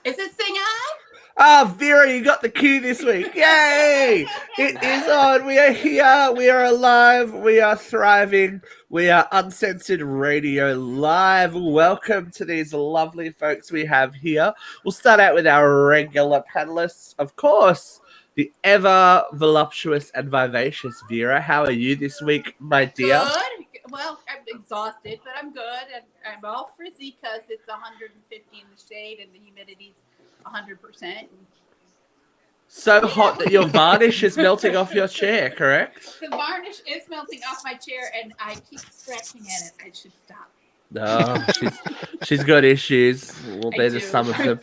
Is this thing on? Ah, Vera, you got the cue this week. Yay! It is on. We are here. We are alive. We are thriving. We are Uncensored Radio Live. Welcome to these lovely folks we have here. We'll start out with our regular panelists. Of course, the ever voluptuous and vivacious Vera. How are you this week, my dear? Good. Well, I'm exhausted, but I'm good. And I'm all frizzy because it's 150 in the shade and the humidity's 100%. So hot that your varnish is melting off your chair, correct? The varnish is melting off my chair, and I keep scratching at it. I should stop. No, she's got issues. Well, I they're do. just some of them.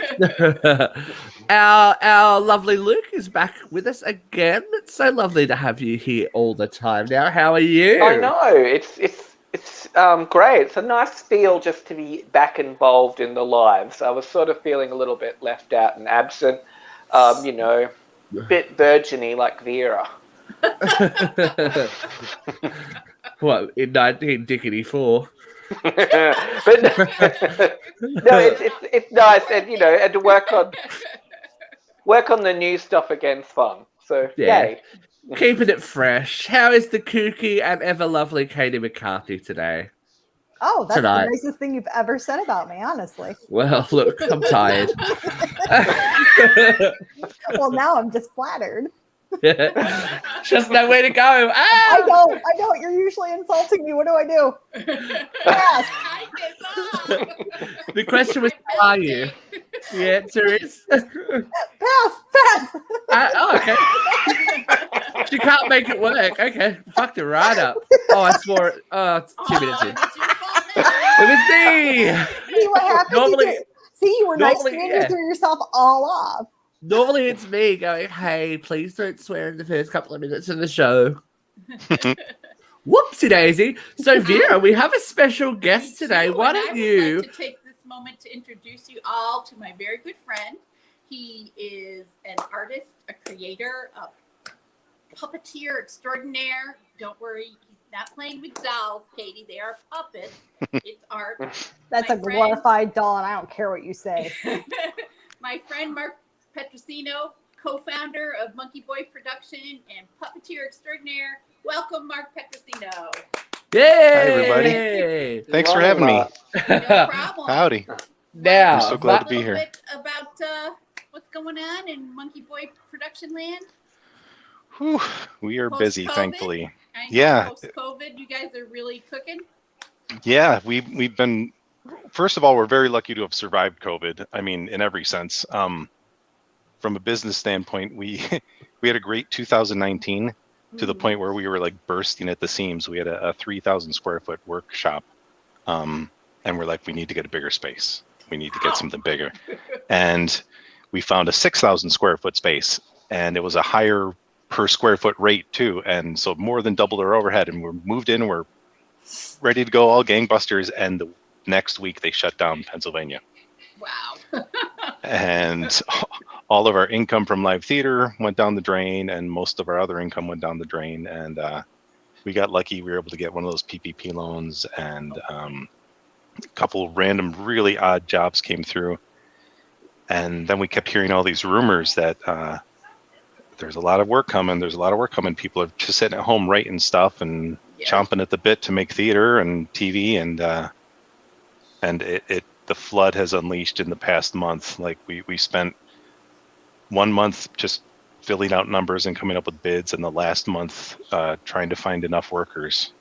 Our lovely Luke is back with us again. It's so lovely to have you here all the time now. How are you? I know, it's great. It's a nice feel just to be back involved in the lives. I was sort of feeling a little bit left out and absent, bit virgin-y like Vera. What, in 1984? But no, it's nice, and and to work on the new stuff again's fun. So yay. Keeping it fresh. How is the kooky and ever lovely Katie McCarthy today? Oh, that's Tonight. the nicest thing you've ever said about me, honestly. Well, look, I'm tired. Well, now I'm just flattered. Just no way to go. Ah! I don't. You're usually insulting me. What do I do? Pass. The question was, how are you? The answer is... Pass. Okay. She can't make it work. Okay. Fucked it right up. Oh, I swore it. Oh, it's 2 minutes in. It was me. See what happens? Normally, you were nice to normally, me and yeah. you threw yourself all off. Normally it's me going, hey, please don't swear in the first couple of minutes of the show. Whoopsie daisy. So Vera, we have a special guest today. Why don't you... I would like to take this moment to introduce you all to my very good friend. He is an artist, a creator, a puppeteer extraordinaire. Don't worry, he's not playing with dolls, Katie. They are puppets. It's art. That's a glorified doll, and I don't care what you say. My friend Mark Petrosino, co-founder of Monkey Boy Production and puppeteer extraordinaire. Welcome, Mark Petrosino. Yay! Hi, everybody. Thanks for having me. No problem. Howdy. Now, I'm so glad to be here. A little bit about what's going on in Monkey Boy Production land. Whew, we are busy, Post-COVID? thankfully. I know, Yeah. Post-COVID, you guys are really cooking. Yeah, we've been. First of all, we're very lucky to have survived COVID. I mean, in every sense. From a business standpoint, we had a great 2019 to the point where we were like bursting at the seams. We had a 3,000 square foot workshop, and we're like, we need to get a bigger space. We need to get something bigger, and we found a 6,000 square foot space, and it was a higher per square foot rate too, and so more than doubled our overhead. And we're moved in, we're ready to go, all gangbusters, and the next week they shut down Pennsylvania. Wow. And all of our income from live theater went down the drain, and most of our other income went down the drain. And we got lucky. We were able to get one of those PPP loans, and a couple random, really odd jobs came through. And then we kept hearing all these rumors that there's a lot of work coming. There's a lot of work coming. People are just sitting at home writing stuff and chomping at the bit to make theater and TV. And the flood has unleashed in the past month. Like we spent 1 month just filling out numbers and coming up with bids, and the last month trying to find enough workers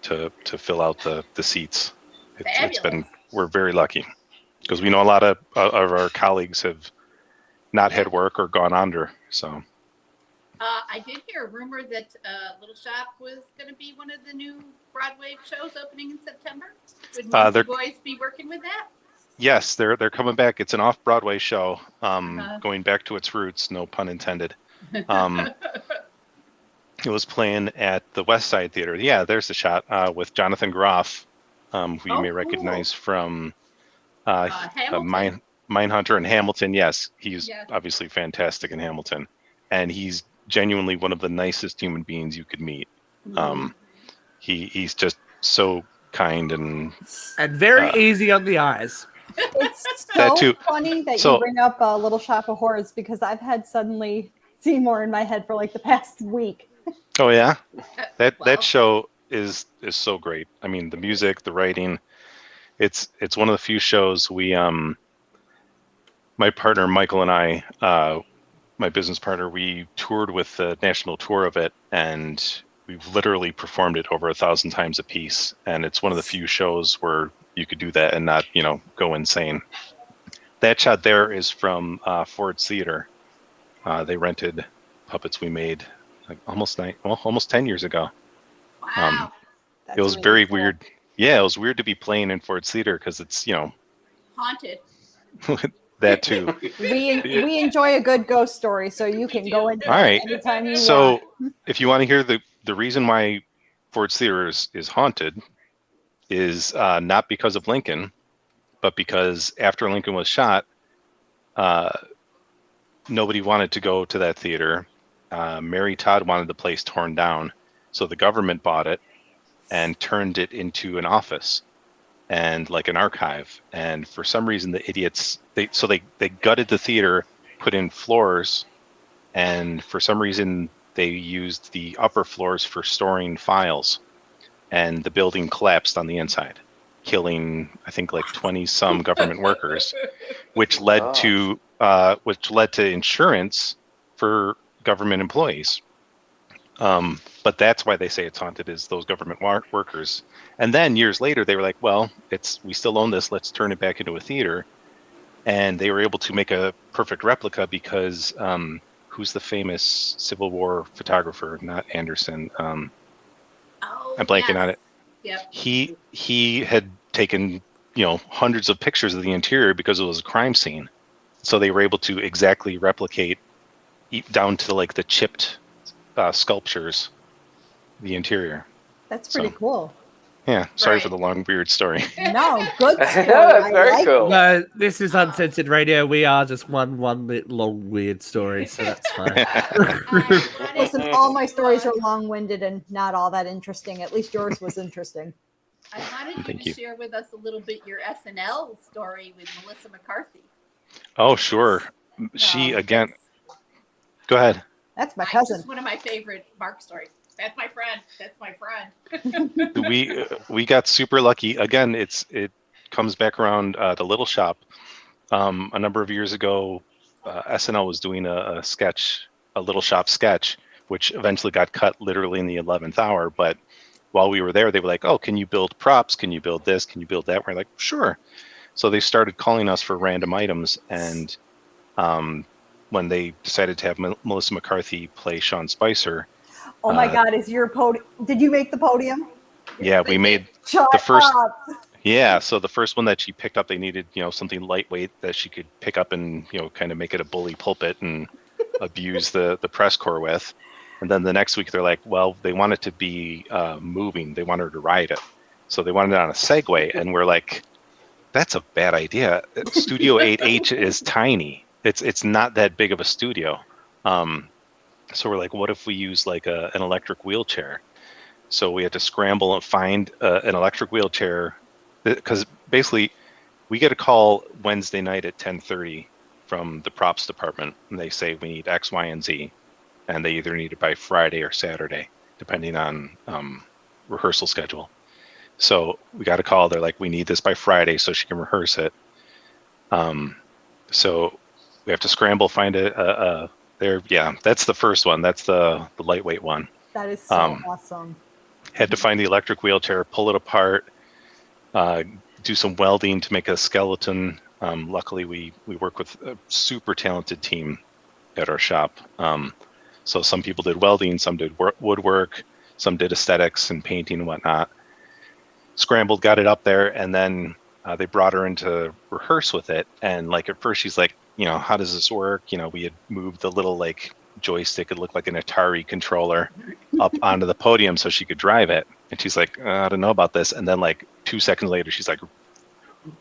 to fill out the seats. We're very lucky because we know a lot of our colleagues have not had work or gone under. So I did hear a rumor that Little Shop was going to be one of the new Broadway shows opening in September. Would Monkey Boys be working with that? Yes, they're coming back. It's an off-Broadway show, going back to its roots, no pun intended. It was playing at the West Side Theater. Yeah, there's the shot with Jonathan Groff, who you may recognize from Mindhunter and Hamilton. Yes, he's obviously fantastic in Hamilton, and he's genuinely one of the nicest human beings you could meet. He's just so kind and very easy on the eyes. It's That so too. funny that So- you bring up Little Shop of Horrors because I've had suddenly Seymour in my head for like the past week. Oh yeah, Well, that show is so great. I mean, the music, the writing. It's one of the few shows we my partner Michael and I, my business partner, we toured with the national tour of it, and we've literally performed it over 1,000 times a piece. And it's one of the few shows where you could do that and not, go insane. That shot there is from Ford's Theater. They rented puppets we made like almost 10 years ago. wow. That's It was really very cool. weird. Yeah, it was weird to be playing in Ford's Theater because it's, Haunted. that too. We enjoy a good ghost story, so you can go into All that right. anytime you So want. if you want to hear the reason why Ford's Theater is haunted is not because of Lincoln, but because after Lincoln was shot, nobody wanted to go to that theater. Mary Todd wanted the place torn down, so the government bought it and turned it into an office and like an archive. And for some reason, the idiots they gutted the theater, put in floors, and for some reason they used the upper floors for storing files, and the building collapsed on the inside, killing I think like 20 some government workers, which led to insurance for government employees. But that's why they say it's haunted, is those government workers. And then years later, they were like, well, we still own this. Let's turn it back into a theater. And they were able to make a perfect replica because who's the famous Civil War photographer? Not Anderson. Oh, I'm blanking on it. Yep. He had taken hundreds of pictures of the interior because it was a crime scene. So they were able to exactly replicate down to like the chipped sculptures, the interior. That's pretty cool. Yeah, sorry Right. for the long weird story. No, good story. That's I very like cool. No, this is Uncensored Radio. We are just one long weird story, so that's fine. Listen, all my stories are long-winded and not all that interesting. At least yours was interesting. I wanted you Thank to you. share with us a little bit your SNL story with Melissa McCarthy. Oh, sure. She No, again. that's- Go ahead. That's my It's cousin. just one of my favorite Mark stories. That's my friend. That's my friend. We got super lucky. Again, it comes back around the Little Shop. A number of years ago, SNL was doing a sketch, a Little Shop sketch, which eventually got cut literally in the 11th hour. But while we were there, they were like, "Oh, can you build props? Can you build this? Can you build that?" We're like, "Sure." So they started calling us for random items, and when they decided to have Melissa McCarthy play Sean Spicer, Oh my God, is your podium? Did you make the podium? yeah, we made Shut the first. up. Yeah, so the first one that she picked up, they needed, something lightweight that she could pick up and, kind of make it a bully pulpit and abuse the press corps with. And then the next week they're like, well, they want it to be moving. They want her to ride it. So they wanted it on a Segway. And we're like, that's a bad idea. Studio 8H is tiny. It's not that big of a studio. So we're like, what if we use like an electric wheelchair? So we had to scramble and find an electric wheelchair, because basically we get a call Wednesday night at 10:30 from the props department, and they say we need X, Y, and Z, and they either need it by Friday or Saturday, depending on rehearsal schedule. So we got a call. They're like, we need this by Friday so she can rehearse it. So we have to scramble, find a there. Yeah, that's the first one. That's the lightweight one. That is so awesome. Had to find the electric wheelchair, pull it apart, do some welding to make a skeleton. Luckily, we work with a super talented team at our shop. So some people did welding, some did woodwork, some did aesthetics and painting and whatnot. Scrambled, got it up there, and then they brought her in to rehearse with it. And like at first, she's like, how does this work? We had moved the little like joystick, it looked like an Atari controller, up onto the podium so she could drive it. And she's like, I don't know about this. And then like 2 seconds later, she's like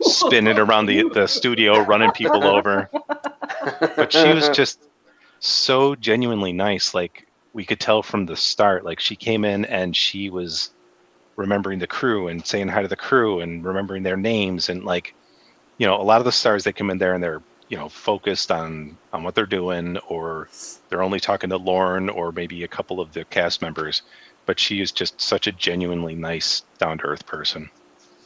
spinning around the studio, running people over. But she was just so genuinely nice. Like we could tell from the start, like she came in and she was remembering the crew and saying hi to the crew and remembering their names. And like, a lot of the stars, they come in there and they're, focused on what they're doing, or they're only talking to Lauren or maybe a couple of the cast members. But she is just such a genuinely nice, down-to-earth person.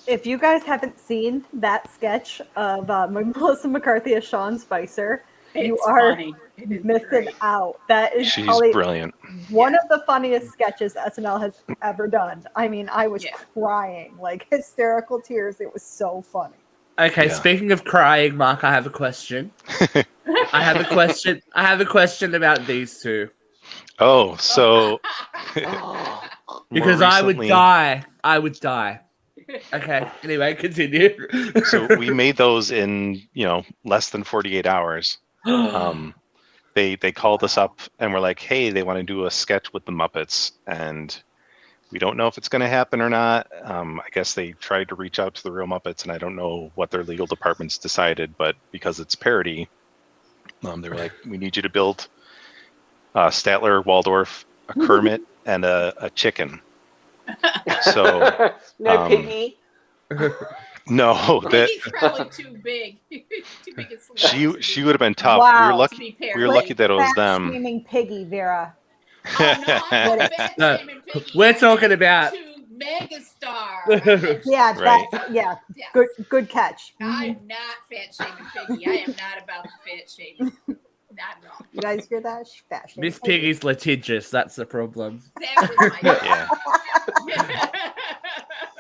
If you guys haven't seen that sketch of Melissa McCarthy as Sean Spicer, you are missing out. That is She's probably brilliant. one of the funniest sketches SNL has ever done. I mean, I was crying, like hysterical tears. It was so funny. Okay, Yeah. speaking of crying, Mark, I have a question. I have a question about these two. Oh, so Because more I would recently- die. I would die. Okay, anyway, continue. So we made those in, less than 48 hours. They called us up and were like, hey, they want to do a sketch with the Muppets, and we don't know if it's going to happen or not. I guess they tried to reach out to the real Muppets, and I don't know what their legal departments decided, but because it's parody, they were like, we need you to build Statler, Waldorf, a Kermit, and a chicken. So no piggy. no, that Piggy's probably too big. Too big a celeb she would have been tough. Wow. We were to lucky. be We paired. were lucky that it was Fat them. Shaming Piggy, Vera. Oh, no, I'm not fat No, shaming Piggy. we're I'm talking into about- megastar. Yeah, Right. yeah. Yes. Good catch. I'm not fat shaming Piggy. I am not about the fat shaming. Not at all. You guys hear that? She's fat shaming Miss Piggy's litigious. That's the problem. That was my Yeah.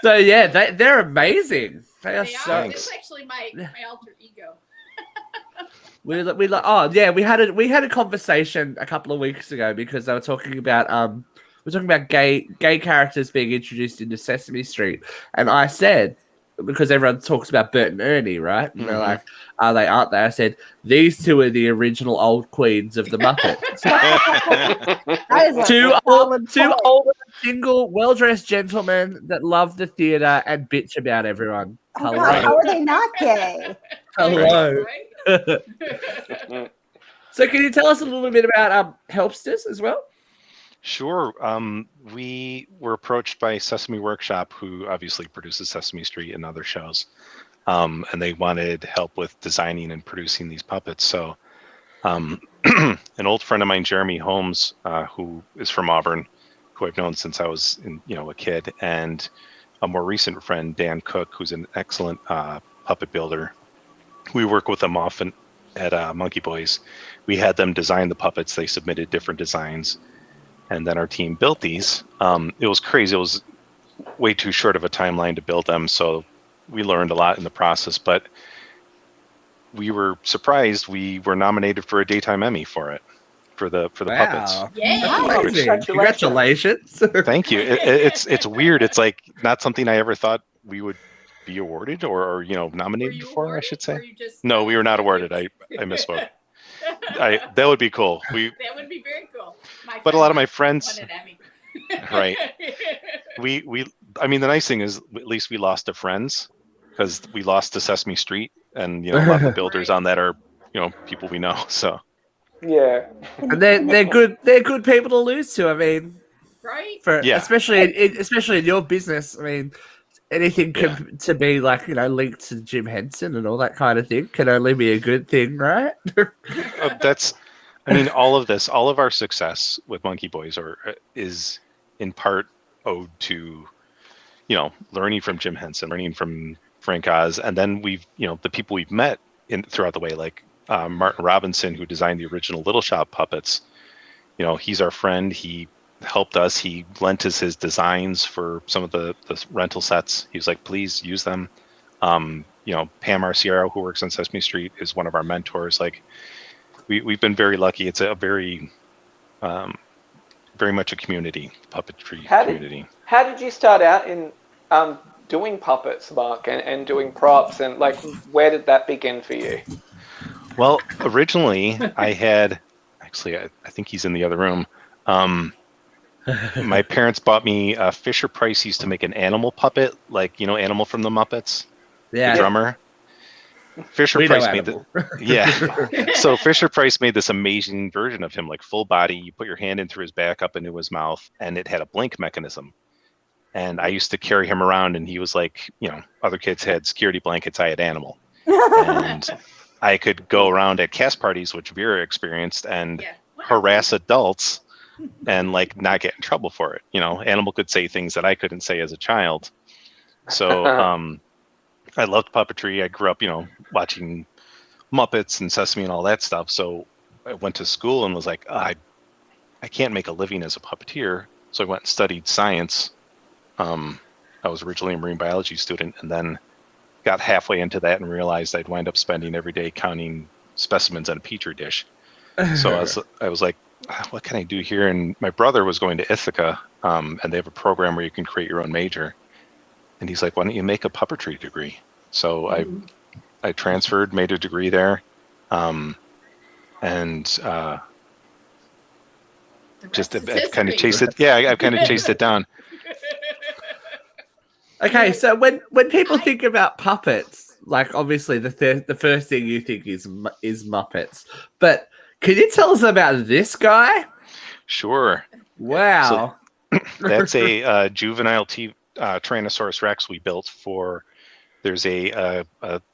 So yeah, they're amazing. They are They so. are. Thanks. It's actually my alter ego. We had a conversation a couple of weeks ago because they were talking about gay characters being introduced into Sesame Street, and I said, because everyone talks about Bert and Ernie, right? And they're Mhm. like, are they? Aren't they? I said these two are the original old queens of the Muppets. That is a two solid point. older, single, well-dressed gentlemen that love the theater and bitch about everyone. Oh, God, how are they not gay? Hello. Right? So, can you tell us a little bit about Helpsters as well? Sure. We were approached by Sesame Workshop, who obviously produces Sesame Street and other shows, and they wanted help with designing and producing these puppets. So, an old friend of mine, Jeremy Holmes, who is from Auburn, who I've known since I was a kid, and a more recent friend, Dan Cook, who's an excellent puppet builder. We work with them often at Monkey Boys. We had them design the puppets. They submitted different designs, and then our team built these. It was crazy. It was way too short of a timeline to build them, so we learned a lot in the process. But we were surprised. We were nominated for a Daytime Emmy for it, for the puppets. Yay! Amazing. Congratulations. Thank you. It's weird. It's like not something I ever thought we would be awarded or Were nominated you for, I awarded, should or say. you just, No, we were not awarded. I misspoke. That would be cool. That would be very cool. But a lot of my friends, won an Emmy. right. I mean, the nice thing is at least we lost to Friends, because we lost to Sesame Street, and a lot of the builders Right. on that are people we know. So Yeah. And they're good. They're good people to lose to. I mean, Right? for especially in your business. I mean, anything to be like linked to Jim Henson and all that kind of thing can only be a good thing, right? all of this, all of our success with Monkey Boys is in part owed to learning from Jim Henson, learning from Frank Oz, and then we've the people we've met throughout the way, like Martin Robinson, who designed the original Little Shop puppets. He's our friend. He helped us. He lent us his designs for some of the rental sets. He was like, please use them. Pam Arciero, who works on Sesame Street, is one of our mentors. Like, we've been very lucky. It's a very much a community, puppetry community. How did you start out in doing puppets, Mark, and doing props, and like where did that begin for you? Well, originally I had, actually, I think he's in the other room. My parents bought me Fisher Price used to make an animal puppet, like Animal from the Muppets, the drummer. Fisher Price made so Fisher Price made this amazing version of him, like full body. You put your hand in through his back, up into his mouth, and it had a blink mechanism. And I used to carry him around, and he was like, other kids had security blankets. I had Animal. And I could go around at cast parties, which Vera experienced, and Yeah. harass adults and like not get in trouble for it. You know, Animal could say things that I couldn't say as a child. So I loved puppetry. I grew up, you know, watching Muppets and Sesame and all that stuff. So I went to school and was like, I can't make a living as a puppeteer. So I went and studied science. I was originally a marine biology student, and then got halfway into that and realized I'd wind up spending every day counting specimens on a petri dish. So I was like, what can I do here? And my brother was going to Ithaca, and they have a program where you can create your own major. And he's like, why don't you make a puppetry degree? So I transferred, made a degree there, and just I've kind of chased it. Yeah, I've kind of chased it down. Okay, so when people think about puppets, like obviously the first thing you think is Muppets, but can you tell us about this guy? Sure. Wow. So that's a juvenile Tyrannosaurus Rex we built for. There's a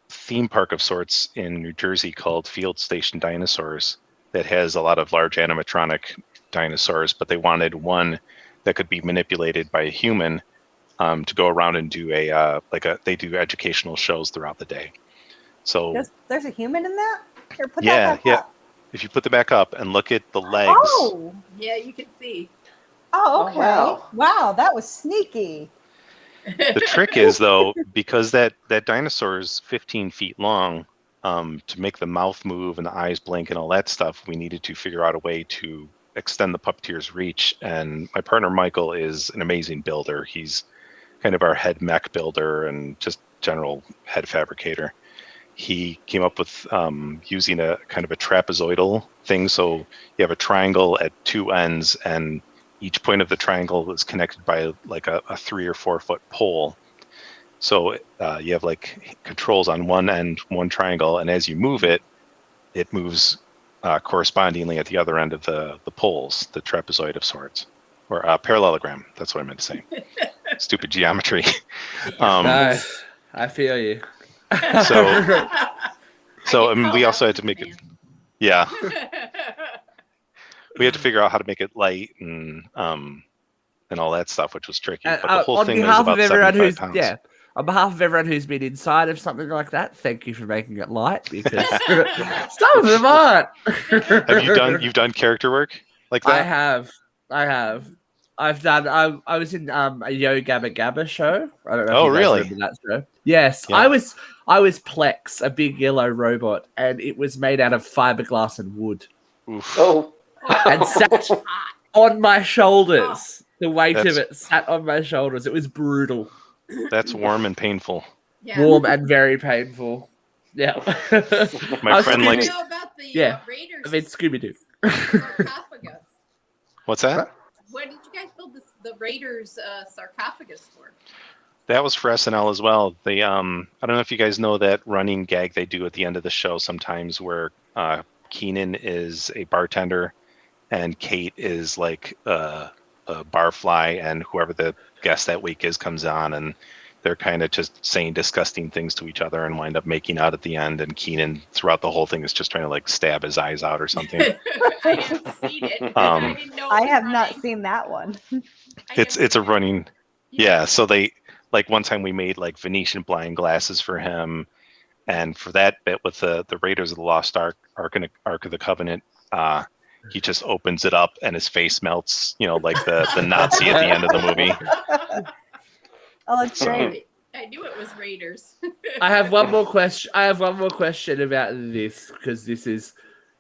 theme park of sorts in New Jersey called Field Station Dinosaurs that has a lot of large animatronic dinosaurs, but they wanted one that could be manipulated by a human to go around and do they do educational shows throughout the day. So there's a human in that? Here, put yeah, that back up. If you put them back up and look at the legs. Oh, Yeah, you can see. oh, okay. wow. Wow, that was sneaky. The trick is, though, because that dinosaur is 15 feet long, to make the mouth move and the eyes blink and all that stuff, we needed to figure out a way to extend the puppeteer's reach. And my partner, Michael, is an amazing builder. He's kind of our head mech builder and just general head fabricator. He came up with using a kind of a trapezoidal thing. So you have a triangle at two ends, and each point of the triangle is connected by like a 3 or 4 foot pole. So you have like controls on one end, one triangle, and as you move it, it moves correspondingly at the other end of the poles, the trapezoid of sorts, or parallelogram. That's what I meant to say. Stupid geometry. Nice. I feel you. So I mean, we also had to make it. Yeah, we had to figure out how to make it light and all that stuff, which was tricky. But the whole thing was about 75 pounds. On behalf of everyone who's been inside of something like that, thank you for making it light, because some of them aren't. You've done character work like that? I have. I've done. I was in a Yo Gabba Gabba show. I don't know. Oh, if you guys really? remember that show? Yes, Yeah. I was Plex, a big yellow robot, and it was made out of fiberglass and wood, Oof. Oh. and sat on my shoulders. The weight of it sat on my shoulders. It was brutal. That's warm and painful. Yeah. Warm and very painful. Yeah. My friend likes. know about the Raiders I mean, Scooby-Doo. sarcophagus. What's that? What did you guys build the Raiders sarcophagus for? That was for SNL as well. They I don't know if you guys know that running gag they do at the end of the show sometimes, where Keenan is a bartender and Kate is like a barfly, and whoever the guest that week is comes on, and they're kind of just saying disgusting things to each other and wind up making out at the end. And Keenan, throughout the whole thing, is just trying to like stab his eyes out or something. I haven't seen it. I didn't know. I have not seen that one. It's a running. Yeah. So they like one time we made like Venetian blind glasses for him, and for that bit with the Raiders of the Lost Ark of the Covenant, he just opens it up and his face melts. You know, like the Nazi at the end of the movie. Oh, that's great. I knew it was Raiders. I have one more question. About this, because this is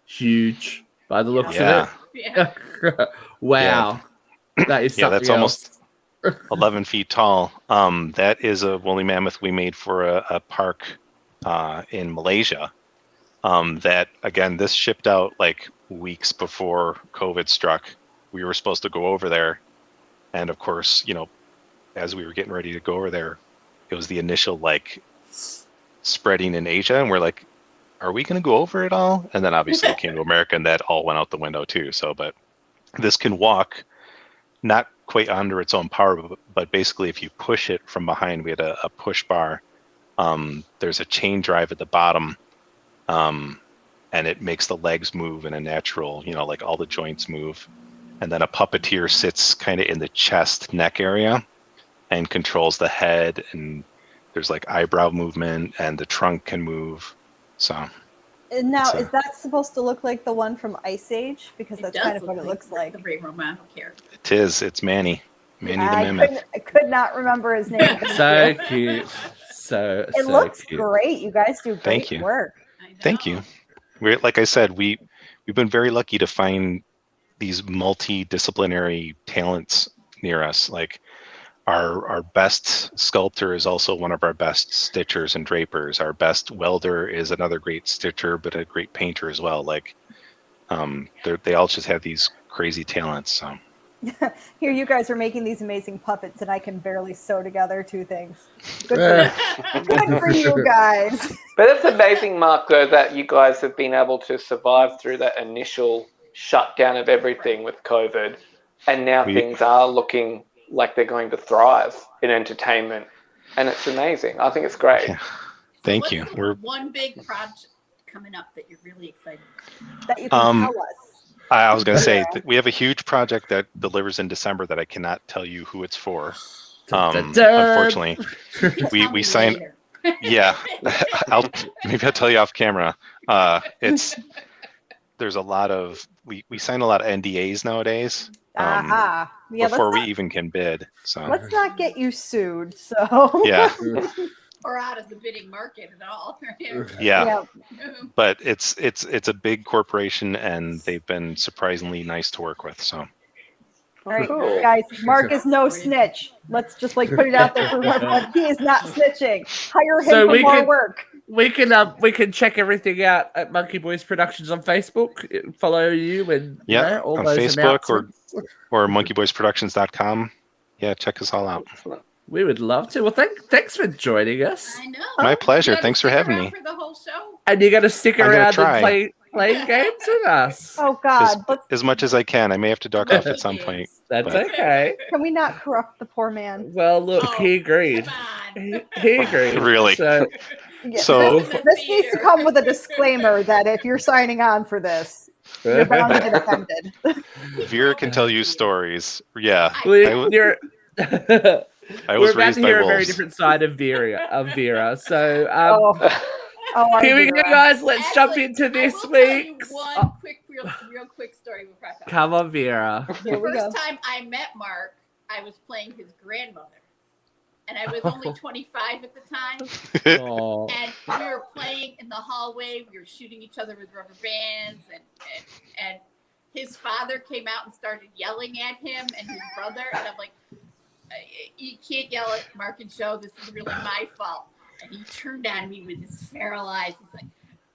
huge by the looks of Yeah. it. Wow. That is something that's else. almost 11 feet tall. That is a woolly mammoth we made for a park in Malaysia. That again, this shipped out like weeks before COVID struck. We were supposed to go over there, and of course, you know, as we were getting ready to go over there, it was the initial like spreading in Asia, and we're like, are we going to go over it all? And then obviously it came to America, and that all went out the window too. So, but this can walk not quite under its own power, but basically if you push it from behind, we had a push bar there's a chain drive at the bottom, and it makes the legs move in a natural, like all the joints move. And then a puppeteer sits kind of in the chest neck area and controls the head, and there's like eyebrow movement, and the trunk can move. So. And now, is that supposed to look like the one from Ice Age? Because that's kind of what it looks like. The Ray Romano character. It is. It's Manny. Manny the Mimic. I could not remember his name. So cute. It looks cute. Great. You guys do great work. Thank you. Like I said, we've been very lucky to find these multidisciplinary talents near us. Like our best sculptor is also one of our best stitchers and drapers. Our best welder is another great stitcher, but a great painter as well. Like they all just have these crazy talents. So. Here you guys are making these amazing puppets, and I can barely sew together two things. Good for you guys. But it's amazing, Mark, though, that you guys have been able to survive through that initial shutdown of everything with COVID, and now things are looking like they're going to thrive in entertainment, and it's amazing. I think it's great. Yeah. Thank you. We're one big project coming up that you're really excited about. That you can tell us. I was going to say that we have a huge project that delivers in December that I cannot tell you who it's for. Unfortunately, we signed. Yeah, maybe I'll tell you off camera. There's a lot of we sign a lot of NDAs nowadays. Before we even can bid. So let's not get you sued. So yeah. Or out of the bidding market at all. Yeah. But it's a big corporation, and they've been surprisingly nice to work with. So. All right, guys. Mark is no snitch. Let's just put it out there for everyone. He is not snitching. Hire him for more work. We can check everything out at Monkey Boys Productions on Facebook. Follow you and all on those Facebook or monkeyboysproductions.com. Yeah, check us all out. We would love to. Well, thanks for joining us. I know. My pleasure. Thanks for having me. For the whole show. And you're going to stick around and play games with us. Oh, God. As much as I can. I may have to duck off at some point. That's okay. Can we not corrupt the poor man? Well, look, he agreed. He agreed. Really? So this needs to come with a disclaimer that if you're signing on for this, you're bound to get offended. Vera can tell you stories. Yeah. We're about to hear a very different side of Vera. So here we go, guys. Let's jump into this week's. One real quick story. Come on, Vera. The first time I met Mark, I was playing his grandmother, and I was only 25 at the time. And we were playing in the hallway. We were shooting each other with rubber bands, and his father came out and started yelling at him and his brother, and I'm like, you can't yell at Mark and Joe. This is really my fault. And he turned on me with his feral eyes. He's like,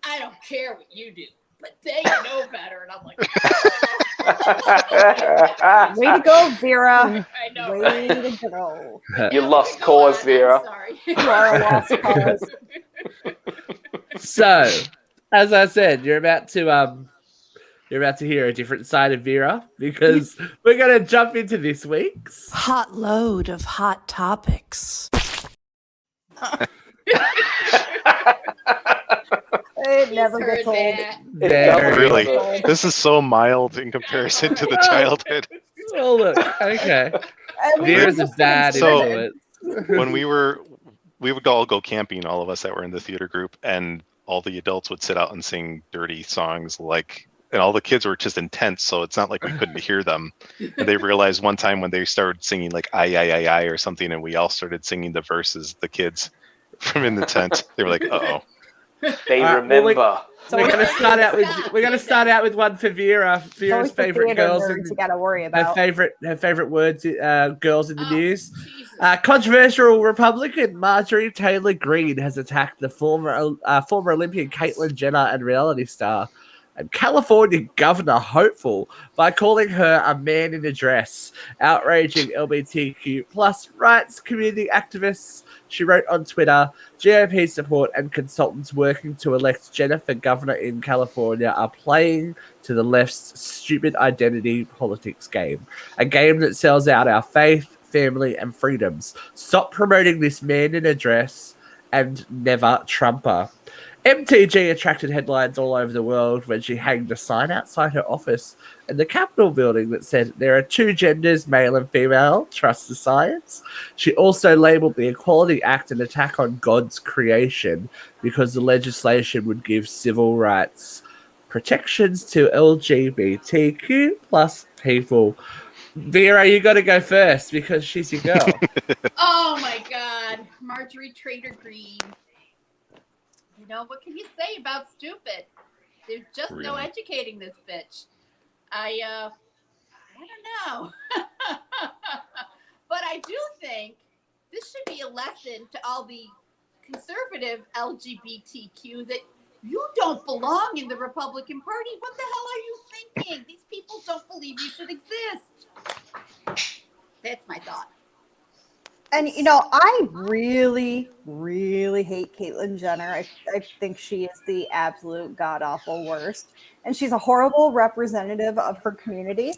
I don't care what you do, but they know better. And I'm like, way to go, Vera. I know. Way to go. You lost cause, Vera. I'm sorry. You are a lost cause. So, as I said, you're about to hear a different side of Vera because we're going to jump into this week's hot load of hot topics. It never gets old. Really? This is so mild in comparison to the childhood. Oh, look. Okay. Vera's a bad influence. When we would all go camping, all of us that were in the theater group, and all the adults would sit out and sing dirty songs and all the kids were just intense, so it's not like we couldn't hear them. And they realized one time when they started singing like I or something, and we all started singing the verses, the kids from in the tent, they were like, uh-oh. They remember. We're gonna start out with one for Vera. Vera's favorite girls. You gotta worry about her favorite words. Girls in the news. Controversial Republican Marjorie Taylor Greene has attacked the former Olympian Caitlyn Jenner and reality star and California governor hopeful by calling her a man in a dress, outraging LGBTQ plus rights community activists. She wrote on Twitter, GOP support and consultants working to elect Jenner for governor in California are playing to the left's stupid identity politics game, a game that sells out our faith, family, and freedoms. Stop promoting this man in a dress and never Trumper. MTG attracted headlines all over the world when she hanged a sign outside her office in the Capitol building that said, "There are two genders, male and female, trust the science." She also labeled the Equality Act an attack on God's creation because the legislation would give civil rights protections to LGBTQ plus people. Vera, you got to go first because she's your girl. Oh my God, Marjorie Trader Green. You know, what can you say about stupid? There's just no Really? educating this bitch. I don't know. But I do think this should be a lesson to all the conservative LGBTQ that you don't belong in the Republican Party. What the hell are you thinking? These people don't believe you should exist. That's my thought. And you know, I really, really hate Caitlyn Jenner. I think she is the absolute god awful worst, and she's a horrible representative of her community.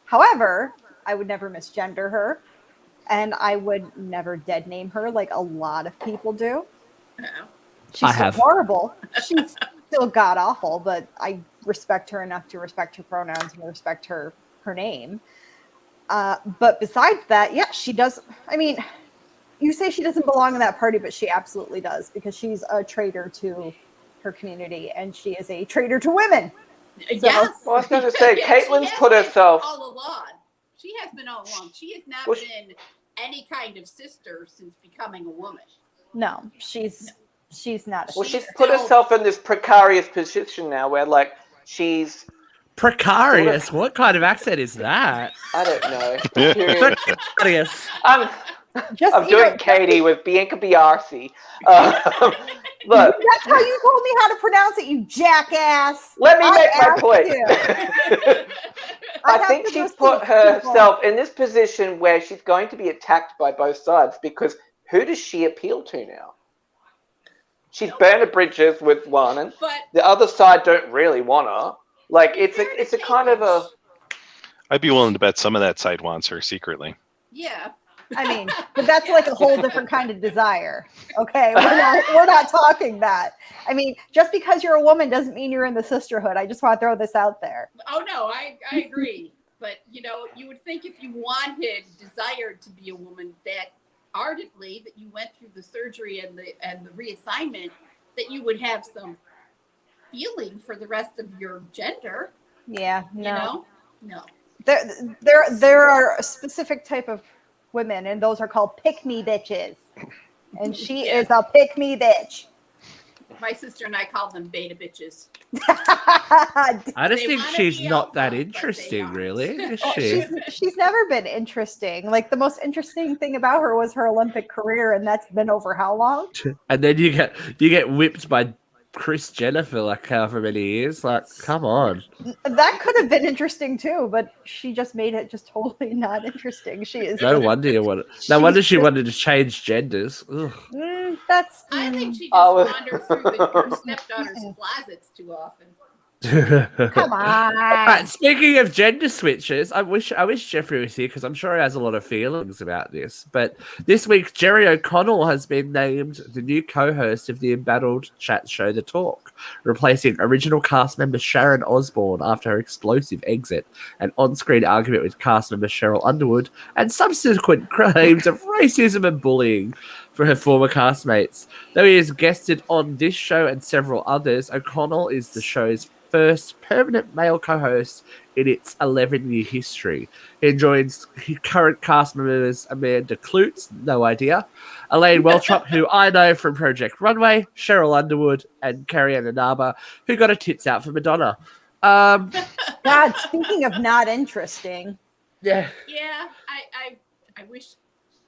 However, I would never misgender her, and I would never dead name her like a lot of people do. Uh-oh. She's I still have. horrible. She's still god awful, but I respect her enough to respect her pronouns and respect her name. But besides that, yeah, she does. I mean, you say she doesn't belong in that party, but she absolutely does because she's a traitor to her community and she is a traitor to women. Yes. Well, I was going to say, Caitlyn's She put has been herself. all along. She has been all along. She has not Well, been any kind of sister since becoming a woman. No, she's not. Well, She's she's put still- herself in this precarious position now where, like, she's. Precarious? What kind of accent is that? I don't know. Period. Precarious. I'm doing Katie with Bianca Biarci. Look, That's how you told me how to pronounce it, you jackass. let me make my asked point. you. I have think to she's listen put to people. herself in this position where she's going to be attacked by both sides because who does she appeal to now? She's burned the bridges with one, and But the other side don't really want her. Like it's a kind of a. I'd be willing to bet some of that side wants her secretly. yeah. I mean, but that's like a whole different kind of desire. Okay, we're not talking that. I mean, just because you're a woman doesn't mean you're in the sisterhood. I just want to throw this out there. Oh no, I agree. But you know, you would think if you desired to be a woman that ardently, that you went through the surgery and the reassignment, that you would have some feeling for the rest of your gender. Yeah, no. You know? No. There are a specific type of women, and those are called pick-me bitches. And she is a pick-me bitch. My sister and I call them beta bitches. I just They think wanna she's be not alpha, that but they interesting, aren't. really, is she? She's never been interesting. Like, the most interesting thing about her was her Olympic career, and that's been over how long? And then you get whipped by Chris Jenner for like however many years. Like, come on. That could have been interesting too, but she just made it just totally not interesting. She is No wonder you want. No wonder she wanted to change genders. Ugh. That's. I think she just Oh. wanders through her stepdaughter's closets too often. Come on. Right, speaking of gender switches, I wish Jeffrey was here because I'm sure he has a lot of feelings about this. But this week, Jerry O'Connell has been named the new co-host of the embattled chat show The Talk, replacing original cast member Sharon Osbourne after her explosive exit, an on-screen argument with cast member Cheryl Underwood, and subsequent claims of racism and bullying for her former castmates. Though he has guested on this show and several others, O'Connell is the show's first permanent male co-host in its 11-year history. He joins current cast members Amanda Klutz, no idea, Elaine Weltrop, who I know from Project Runway, Cheryl Underwood, and Carrie-Ann Inaba, who got her tits out for Madonna. God, speaking of not interesting. Yeah. Yeah, I wish.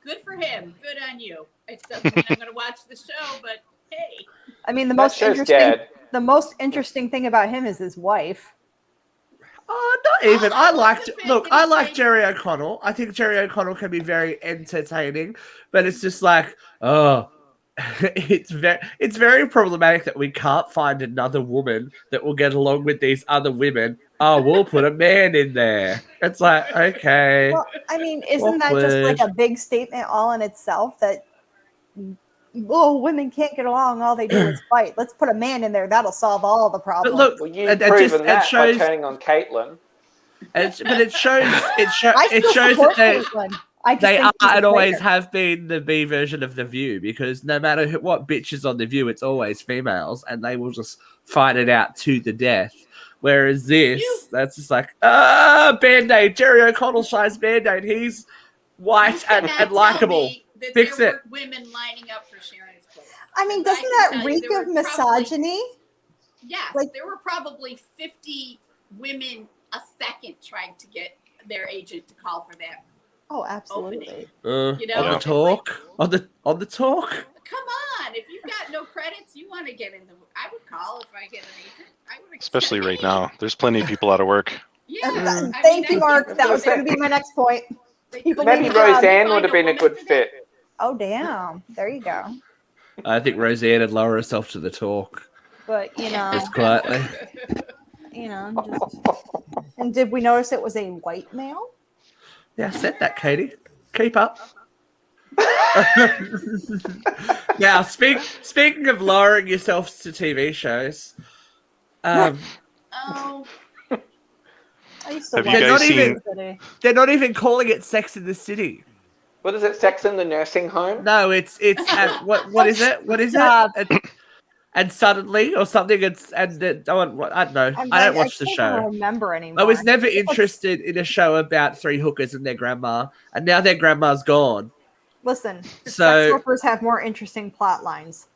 Good for him. Good on you. It doesn't mean I'm going to watch the show, but hey. I mean, the That most show's interesting. dead. The most interesting thing about him is his wife. Oh, not even. I liked. defend Look, him I like saying- Jerry O'Connell. I think Jerry O'Connell can be very entertaining, but it's just like, oh, it's very problematic that we can't find another woman that will get along with these other women. Oh, we'll put a man in there. It's like, okay. Well, I mean, isn't that just like a big statement all in itself that oh, women can't get along. All they do is fight. Let's put a man in there. That'll solve all the But problems. look, Well, you've it proven that shows, by turning on Caitlin. but it shows I it still shows support that Caitlyn. I just they think are she's a and always traitor. have been the B version of The View, because no matter what bitch is on The View, it's always females, and they will just fight it out to the death. Whereas this, that's just like, Band-Aid, Jerry O'Connell shines Band-Aid. He's white and likable. Fix there it. were women lining up for Sharon's place. I mean, Because doesn't can that tell you reek there of were probably- misogyny? Yes, Like- there were probably 50 women a second trying to get their agent to call for that. Oh, absolutely. You know, On the it's talk, on the talk. Come on, if you've got no credits, you want to get in the. I would call if I get an agent. I would. Especially right Hey, now. There's plenty of people out of work. Yeah. Thank you, Mark. That was going to be my next point. People Maybe need to find Roseanne would have been a good fit. Oh, damn. There you go. I think Roseanne would lower herself to the talk But, just quietly. just. And did we notice it was a white male? Yeah, I said that, Katie. Keep up. Now, speaking of lowering yourselves to TV shows, Oh, I used to Have you love guys Sex seen- and the City. they're not even calling it Sex in the City. What is it? Sex in the nursing home? No, it's what is it? What is Stop. it? And suddenly or something. I don't know. I don't watch the I show. can't remember anymore. I was never interested in a show about three hookers and their grandma, and now their grandma's gone. Listen, So- sex workers have more interesting plot lines.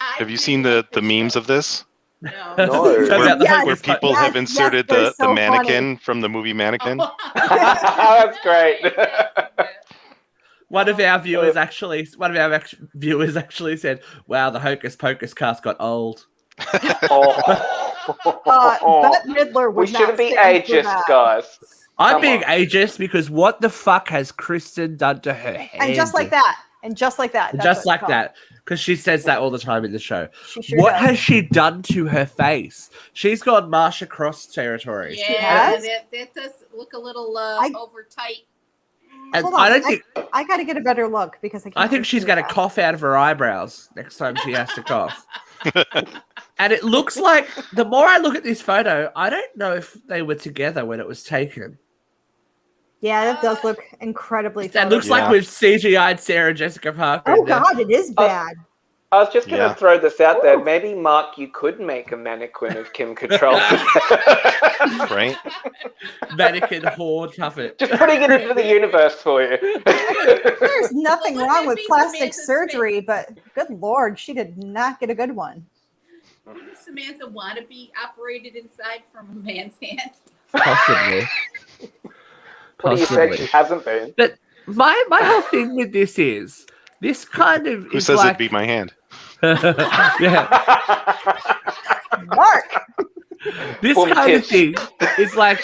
Have you seen the memes of this? No. No. About the Yes, Where hookers. people yes, have inserted they're the so mannequin from the movie Mannequin. That's great. One of our viewers actually said, "Wow, the Hocus Pocus cast got old." Bette Midler We would not shouldn't be stand for ageist, that. guys. I'm Come being on. ageist because what the fuck has Kristen done to her head? And just like that. And just like that. And That's just what it's like called. that, because she says that all the time in the show. She sure What does. has she done to her face? She's gone Marsha Cross territory. Yeah, has? that does look a little I- over tight. And Hold on, I don't think I got to get a better look because I. I think she's going to to cough out of her eyebrows next time she has to cough. And it looks like, the more I look at this photo, I don't know if they were together when it was taken. Yeah, that does look incredibly. It looks like Yeah. we've CGI'd Sarah Jessica Parker. Oh in there. God, it is bad. I was just going to Yeah. throw this out there. Ooh. Maybe, Mark, you could make a mannequin of Kim Cattrall. Right? Mannequin whore Tuffet. Just putting it into the universe for you. There's nothing Well, wrong wouldn't with it be plastic Samantha's surgery, but good Lord, she did not get a good one. Didn't Samantha want to be operated inside from a man's hand? Possibly. What do you say? She hasn't been. But my whole thing with this is, this kind of Who is says like... it'd be my hand? Yeah. Mark, This Boom kind of tits. thing is like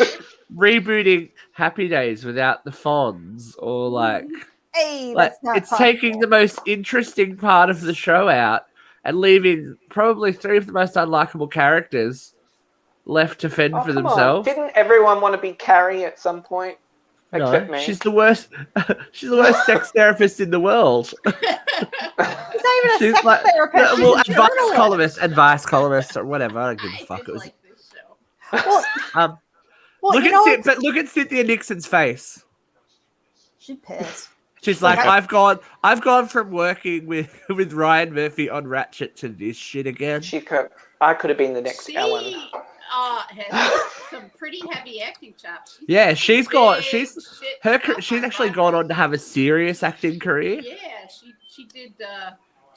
rebooting Happy Days without the Fonz, or like hey, like that's not it's taking the most interesting part of the show out and leaving probably three of the most unlikable characters left to fend Oh, for come on. themselves. Didn't everyone want to be Carrie at some point? Except No, me. she's the worst. She's the worst sex therapist in the world. She's not even a She's sex like- therapist. She's well, a journalist. advice columnist, or whatever. I don't give a fuck. did It was like this show. Well, um. well, look you know, at look at Cynthia Nixon's face. she's pissed. She's like, Okay. I've gone from working with Ryan Murphy on Ratchet to this shit again. I could have been the next She Ellen. has some pretty heavy acting chops. Yeah, she's got big she's shit her up she's on actually Broadway. gone on to have a serious acting career. Yeah, she did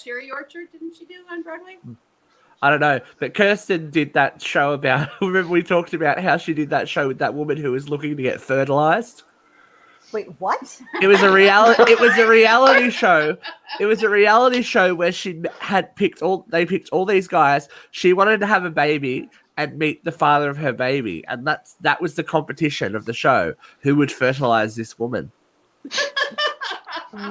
Cherry Orchard, didn't she do on Broadway? I don't know, but Kirsten did that show about. Remember we talked about how she did that show with that woman who was looking to get fertilized. Wait, what? It was a reality. It was a reality show. It was a reality show where she had picked all. They picked all these guys. She wanted to have a baby and meet the father of her baby, and that was the competition of the show. Who would fertilize this woman?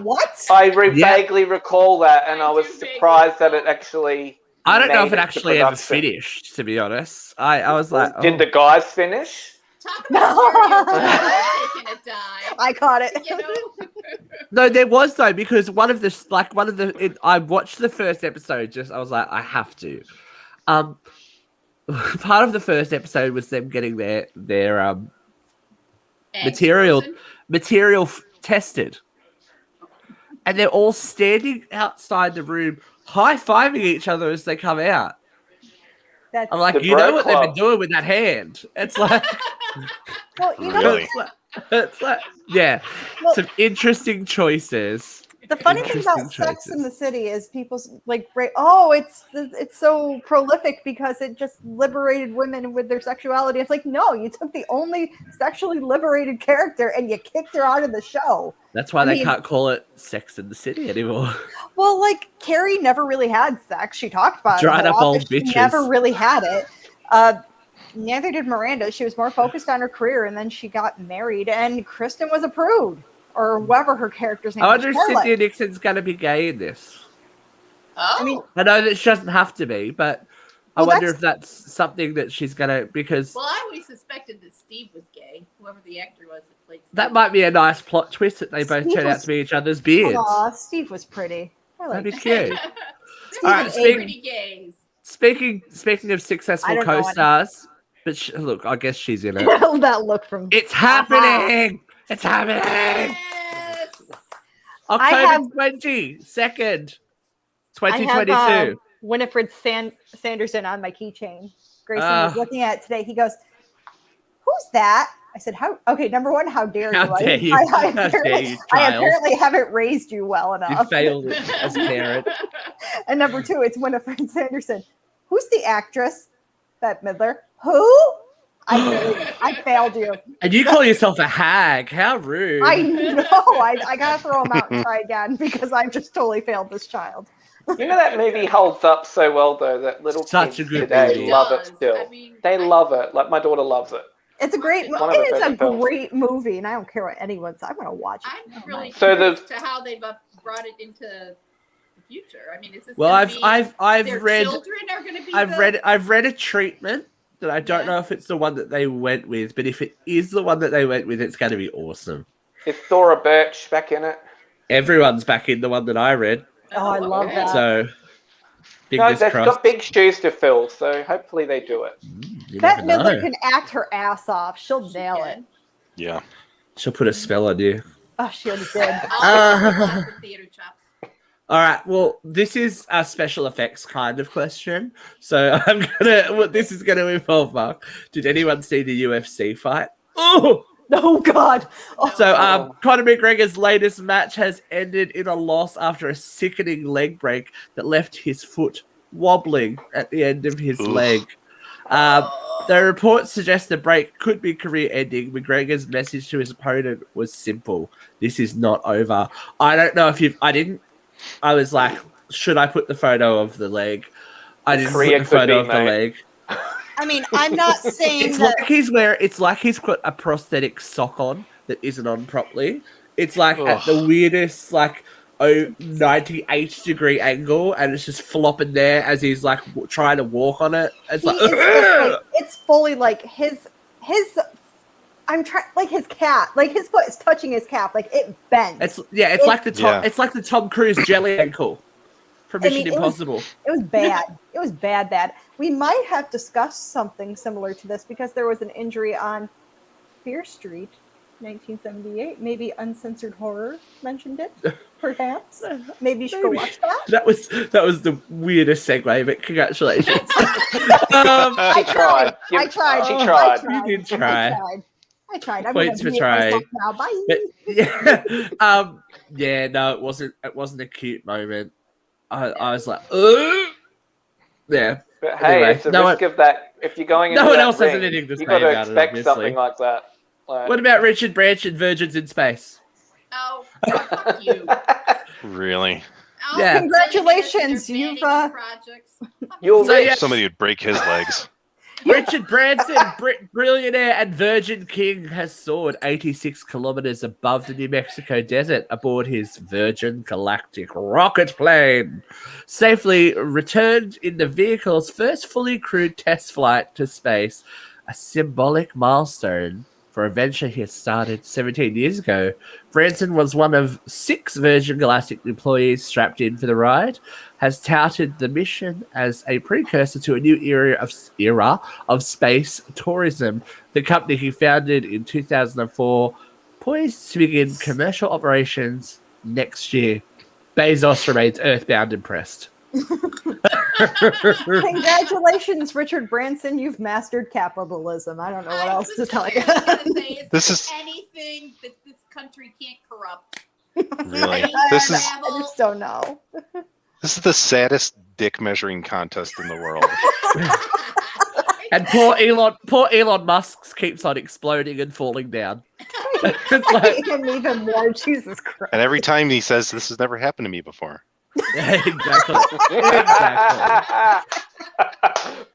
What? I Yeah. vaguely recall that, and I was do vaguely surprised that it recall. actually. I don't know if made it to actually ever production. finished. To be honest, I was like, Did oh. the guys finish? Talk about stereotypes taking a dive. I caught it. You know? No, there was though, because I watched the first episode. I was like, I have to. Part of the first episode was them getting their Eggs material frozen. tested, and they're all standing outside the room, high-fiving each other as they come out. That's I'm like, The you know bro what they've been club. doing with that hand? It's like, well, you know, Really? it's like, yeah, Well- some interesting choices. the funny thing about Interesting Sex in the choices. City is people's like, oh, it's so prolific because it just liberated women with their sexuality. It's like, no, you took the only sexually liberated character and you kicked her out of the show. That's why I they mean- can't call it Sex in the City anymore. Well, like Carrie never really had sex. She talked about Dried it a up lot, old but she bitches. never really had it. Neither did Miranda. She was more focused on her career, and then she got married, and Kristen was a prude, or whoever her character's name I was. wonder if Charlotte. Cynthia Nixon's going to be gay in this. Oh, I mean, I know that she doesn't have to be, but I Well, wonder if that's something that she's going to, because well, I always suspected that Steve was gay. Whoever the actor was that played Steve. that might be a nice plot twist that they both Steve turn out was- to be each other's beards. Aw, Steve was pretty. I That'd like be that. cute. Steve All right, was speak- pretty gays. Speaking of I successful don't know any- co-stars, but look, I guess she's in it. That look from It's happening! It's happening! Yes. October have- 22nd, I 2022. have Winifred Sanderson on my keychain. Grayson was looking at it today. He goes, "Who's that?" I said, "How? Okay, number one, how dare you? How dare you. I How dare apparently, you, I child. apparently haven't raised you well You enough." failed it as a parent. And number two, it's Winifred Sanderson. Who's the actress? Bette Midler. Who? I failed you. And you call yourself a hag. How rude. I know. I gotta throw him out and try again because I've just totally failed this child. You know that movie holds up so well though that little Such kids a good today movie. love it Does. still. I mean, They love it. Like my daughter loves it. It's a great One of her It's a favorite films. great movie, and I don't care what anyone says. I'm gonna watch it. I'm really So curious the- to how they've brought it into the future. I mean, is this well, gonna I've be their read children are going to be I've read a treatment that I don't Yeah. know if it's the one that they went with, but if it is the one that they went with, it's going to be awesome. Is Thora Birch back in it? Everyone's back in the one that I read, Oh, I love that. so No, fingers they've crossed. got big shoes to fill, so hopefully they do it. You Bette never Midler know. can act her ass off. She'll She nail can. it. Yeah. She'll put a spell on you. Oh, she already did. Lots of theater chops. All right. Well, this is a special effects kind of question. So this is gonna involve Mark. Did anyone see the UFC fight? Oh! Oh God. Oh, So, Conor McGregor's latest match has ended in a loss after a sickening leg break that left his foot wobbling at the end of his Oof. leg. The reports suggest the break could be career-ending. McGregor's message to his opponent was simple: "This is not over." I don't know if I was like, should I put the photo of the leg? I didn't Career put the could photo be, of the mate. leg. I mean, I'm not saying It's that. like he's put a prosthetic sock on that isn't on properly. It's like at the Ugh. weirdest 98-degree angle, and it's just flopping there as he's like trying to walk on it. It's He like, is just, like, it's fully like his. I'm trying like his cat, like his foot is touching his calf, like it bends. it's like the Tom, Yeah. it's like the Tom Cruise jelly ankle from I Mission mean, it was- Impossible. It was bad. It was bad. We might have discussed something similar to this because there was an injury on Fear Street, 1978. Maybe Uncensored Horror mentioned it, perhaps. Maybe you should go Maybe. watch that. That was the weirdest segue, but congratulations. I tried. Give- I tried. She I tried. You did try. I tried. I'm Points gonna for mute trying. myself now. Bye. But yeah, no, it wasn't a cute moment. I was like, ugh. Yeah. But hey, Anyway, it's a no risk of that. If you're going into no one that else has ring, anything to you say got to about it, expect obviously. something like that. Like, What about Richard Branch and Virgins in Space? Oh, fuck you. Really? Oh, Yeah. Congratulations, they're you've, banning projects. you'll So, reach yeah. Somebody would break his legs. Richard Branson, billionaire and Virgin King, has soared 86 kilometers above the New Mexico desert aboard his Virgin Galactic rocket plane. Safely returned in the vehicle's first fully crewed test flight to space. a symbolic milestone for a venture he had started 17 years ago. Branson was one of 6 Virgin Galactic employees strapped in for the ride, has touted the mission as a precursor to a new era of space tourism. The company he founded in 2004, poised to begin commercial operations next year. Bezos remains earthbound impressed. Congratulations, Richard Branson. You've mastered capitalism. I don't know what else to tell you. This is- anything that this country can't corrupt. Really, Space this is travel. I just don't know. this is the saddest dick measuring contest in the world. And poor Elon Musk keeps on exploding and falling down. It's I like- hate him even more. Jesus Christ. And every time he says, "This has never happened to me before." exactly.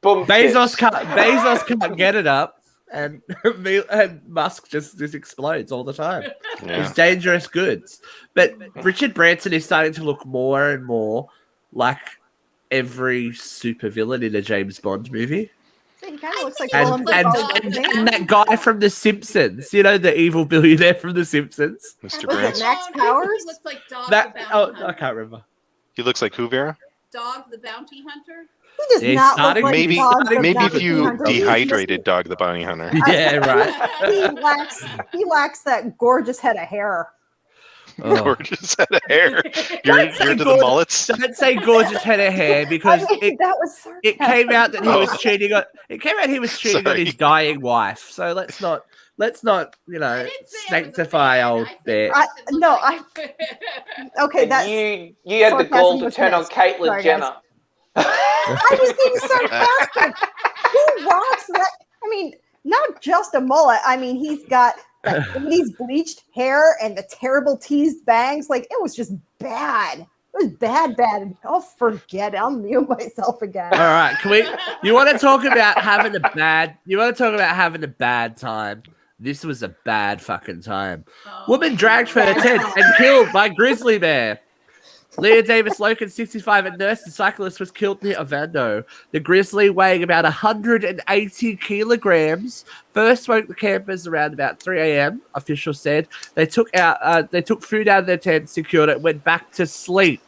Boom. Bezos can't get it up, and Musk just explodes all the time. Yeah. It's dangerous goods. But Richard Branson is starting to look more and more like every supervillain in a James Bond movie. He kind of looks like And, Willem and, Dafoe, and, doesn't he? and that guy from The Simpsons, you know, the evil billionaire from The Simpsons. Mr. Was it Branson. Max He Powers? looks like Dog That the Bounty I Hunter. can't remember. He looks like who, Vera? Dog the Bounty Hunter. He does Yeah, not starting- look like Maybe Dog the maybe if Bounty you Hunter. He's just- dehydrated Dog the Bounty Hunter. Yeah, right. He lacks that gorgeous head of hair. Oh. Gorgeous head of hair. You're into the gorgeous. mullets. Don't say gorgeous head of hair because I mean, that was it sarcasm. came out that he was Oh. cheating on. It came out he was cheating on Sorry. his dying wife. So let's not you I know didn't say I was a sanctify fan. old I said bear. I- it looked no, like- Okay, that's. you had the gall to sarcasm was turn on missed. Caitlyn Sorry, Jenner. I was being sarcastic. Who rocks that? I mean, not just a mullet. I mean, he's got the 80s bleached hair and the terrible teased bangs. Like, it was just bad. It was bad. I'll forget it. I'll mute myself again. All right, can we? You want to talk about having a bad? You want to talk about having a bad time? This was a bad fucking time. Oh. Woman dragged for her tent and killed by grizzly bear. Leah Davis Loken, 65, a nurse and cyclist, was killed near Ovando. The grizzly, weighing about 180 kilograms, first woke the campers around about 3 a.m., officials said. They took food out of their tent, secured it, went back to sleep.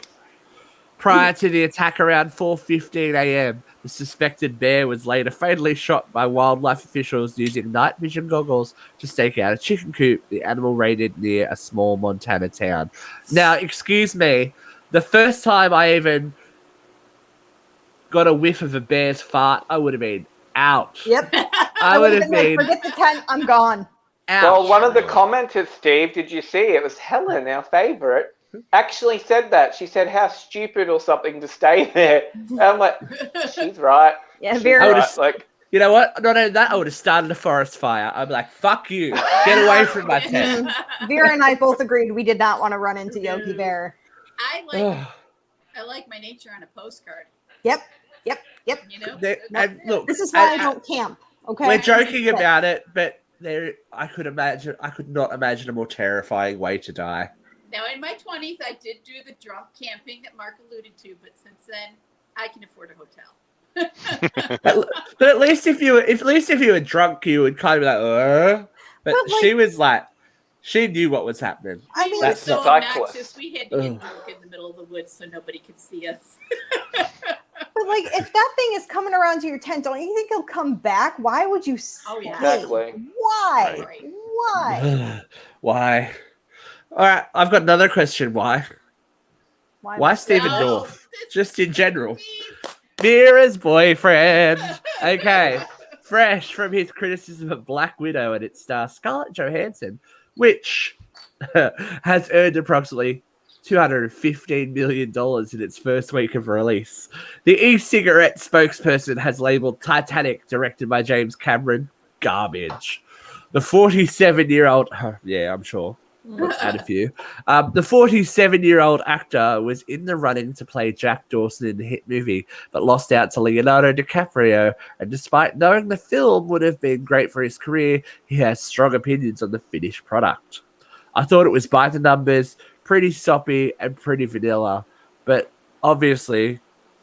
Prior to the attack around 4:15 a.m., the suspected bear was later fatally shot by wildlife officials using night vision goggles to stake out a chicken coop the animal raided near a small Montana town. Now, excuse me, the first time I even got a whiff of a bear's fart, I would have been out. Yep. I would have would've been been like, forget the tent. I'm gone. out. Well, one of the commenters, Steve, did you see? It was Helen, our favourite, actually said that. She said, "How stupid" or something to stay there. And I'm like, she's right. Yeah, She's very. I would've- right. Like, You know what? Not only that, I would have started a forest fire. I'd be like, fuck you. Get away from my tent. Vera and I both agreed we did not want to run into Yogi Bear. I like my nature on a postcard. Yep. You know. And look, This is why I and- don't camp. Okay. We're joking about it, but I could not imagine a more terrifying way to die. Now, in my 20s, I did do the drunk camping that Mark alluded to, but since then, I can afford a hotel. But at least if you were drunk, you would kind of be like, But But, like- she was like, she knew what was happening. I mean, We were That's so not- obnoxious, we had to get Ugh. drunk in the middle of the woods so nobody could see us. but like, if that thing is coming around to your tent, don't you think it'll come back? Why would you? Oh, yeah. stay? Exactly. Why? Right. Why? Why? All right, I've got another question. Why Why? Stephen No, Dorff? this- Just in general. Mira's boyfriend. Okay. Fresh from his criticism of Black Widow and its star Scarlett Johansson, which has earned approximately $215 million in its first week of release. The e-cigarette spokesperson has labeled Titanic, directed by James Cameron, garbage. The 47-year-old, yeah, I'm sure. Let's add a few. The 47-year-old actor was in the running to play Jack Dawson in the hit movie, but lost out to Leonardo DiCaprio. And despite knowing the film would have been great for his career, he has strong opinions on the finished product. I thought it was by the numbers, pretty soppy and pretty vanilla, but obviously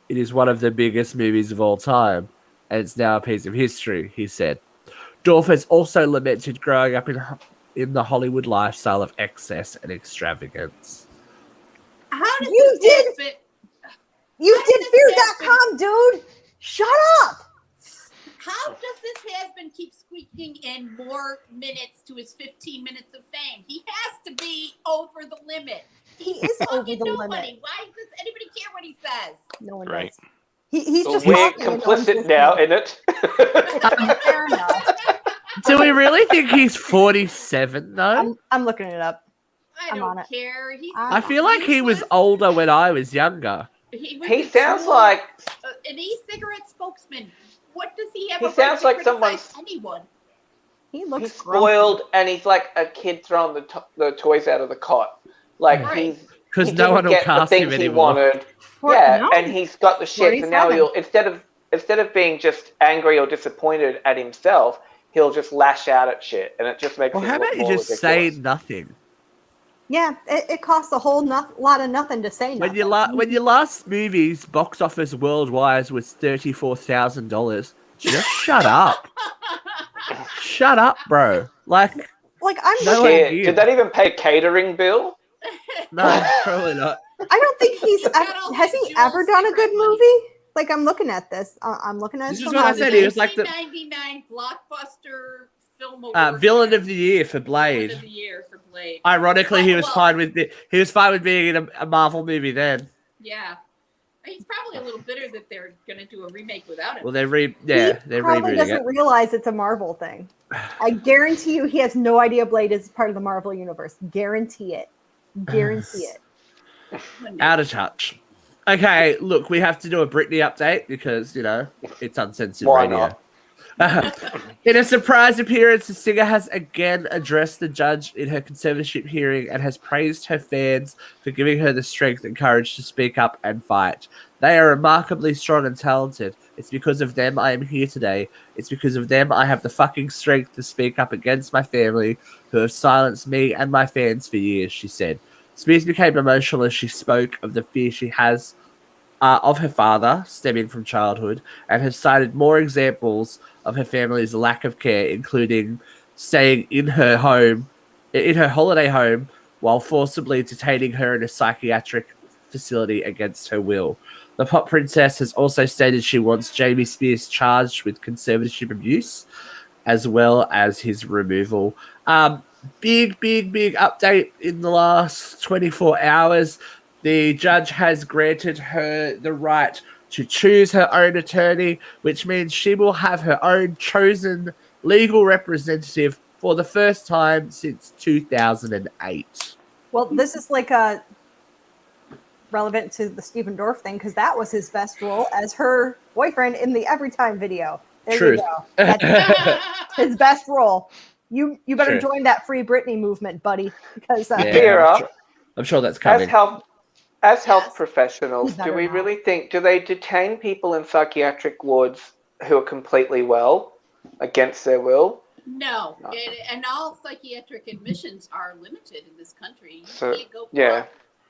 it is one of the biggest movies of all time, and it's now a piece of history, he said. Dorff has also lamented growing up in the Hollywood lifestyle of excess and extravagance. How does You this did- husband? You Why did does fear.com, dude. Shut up. How does this husband keep squeaking in more minutes to his 15 minutes of fame? He has to be over the limit. He is over Fucking the nobody. limit. Why does anybody care what he says? No one Right. does. He's Well, just we're talking and no one's complicit now listening. in it. Fair enough. Do we really think he's 47 though? I'm looking it up. I I'm on don't it. care. He's I feel like he was useless. older when I was younger. He He sounds like an e-cigarette spokesman. What does he have? He a right sounds to like criticize someone's- anyone. He looks he's grumpy. spoiled, and he's like a kid throwing the toys out of the cot. Like Right. Because he no didn't one will get the cast him things he anymore. wanted. For- Yeah, no. and he's got the shit, and now 47. he'll instead of being just angry or disappointed at himself, he'll just lash out at shit, and it just makes Well, him how look about you more just say ridiculous. nothing? Yeah, it costs a whole lot of nothing to say When nothing. when your last movie's box office worldwide was $34,000, just shut up. Shut up, bro. Like, Like, I'm No looking, idea. Did that even pay catering bill? no, probably not. I don't think he's He's got all has that he dual ever done a good cigarette money. movie? Like, I'm looking at this. I'm looking at This his is what I said, he was like the 1999 blockbuster film award villain winner. of the year for Villain Blade. of the year for Blade. Ironically, he was Well- fine with being in a Marvel movie then. Yeah. He's probably a little bitter that they're going to do a remake without him. Well, they're He they're probably rebooting doesn't it. realize it's a Marvel thing. I guarantee you, he has no idea Blade is part of the Marvel universe. Guarantee it. Guarantee it. Out of touch. Okay, look, we have to do a Britney update because it's uncensored Why radio. not? In a surprise appearance, the singer has again addressed the judge in her conservatorship hearing and has praised her fans for giving her the strength and courage to speak up and fight. They are remarkably strong and talented. It's because of them I am here today. It's because of them I have the fucking strength to speak up against my family who have silenced me and my fans for years, she said. Spears became emotional as she spoke of the fear she has of her father, stemming from childhood, and has cited more examples of her family's lack of care, including staying in her holiday home, while forcibly detaining her in a psychiatric facility against her will. The pop princess has also stated she wants Jamie Spears charged with conservatorship abuse, as well as his removal. Big update in the last 24 hours. The judge has granted her the right to choose her own attorney, which means she will have her own chosen legal representative for the first time since 2008. Well, this is like relevant to the Stephen Dorff thing because that was his best role as her boyfriend in the Everytime video. There Truth. you go. That's his best role. You better True. join that Free Britney movement, buddy, because Yeah, Vera, I'm sure that's coming. as health Yes. professionals, He's do better we now. really think, do they detain people in psychiatric wards who are completely well against their will? No. No. And all psychiatric admissions are limited in this country. So, can't go yeah.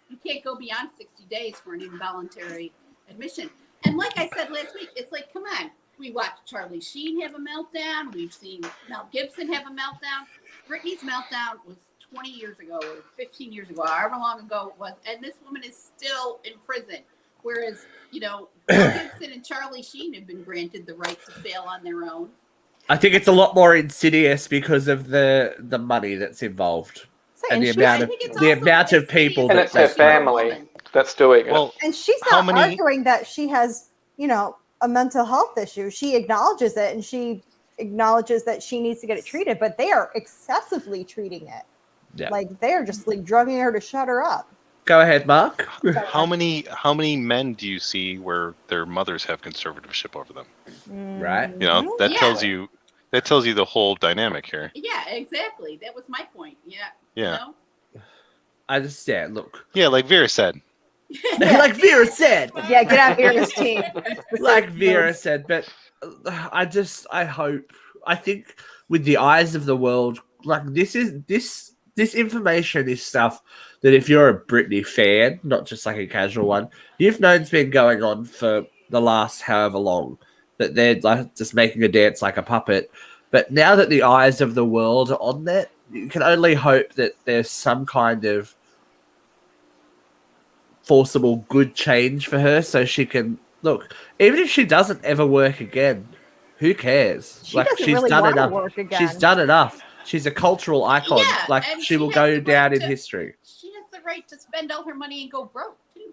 You can't go beyond 60 days for an involuntary admission. And like I said last week, it's like, come on. We watched Charlie Sheen have a meltdown. We've seen Mel Gibson have a meltdown. Britney's meltdown was 20 years ago or 15 years ago, however long ago it was. And this woman is still in prison. Whereas, Mel Gibson and Charlie Sheen have been granted the right to bail on their own. I think it's a lot more insidious because of the money that's involved. And the amount I of think it's the also amount of insidious people And that it's her because she's a family woman. that's doing it. Well, and she's How not many- arguing that she has, a mental health issue. She acknowledges it and she acknowledges that she needs to get it treated, but they are excessively treating it. Yeah. Like they're just like drugging her to shut her up. Go ahead, Mark. How many men do you see where their mothers have conservatorship over them? Right. That Yeah. tells you the whole dynamic here. Yeah, exactly. That was my point. Yeah. Yeah. I just look. Yeah, like Vera said. Like Vera said. Yeah, get on Vera's team. Like Vera said, but I think with the eyes of the world, like this information is stuff that if you're a Britney fan, not just like a casual one, you've known it's been going on for the last however long, that they're like just making a dance like a puppet. But now that the eyes of the world are on that, you can only hope that there's some kind of forcible good change for her so she can look. Even if she doesn't ever work again, who cares? She doesn't really done want to enough. work again. She's done enough. She's a cultural icon. Yeah, Like and she will has go the down right in to- history. She has the right to spend all her money and go broke too.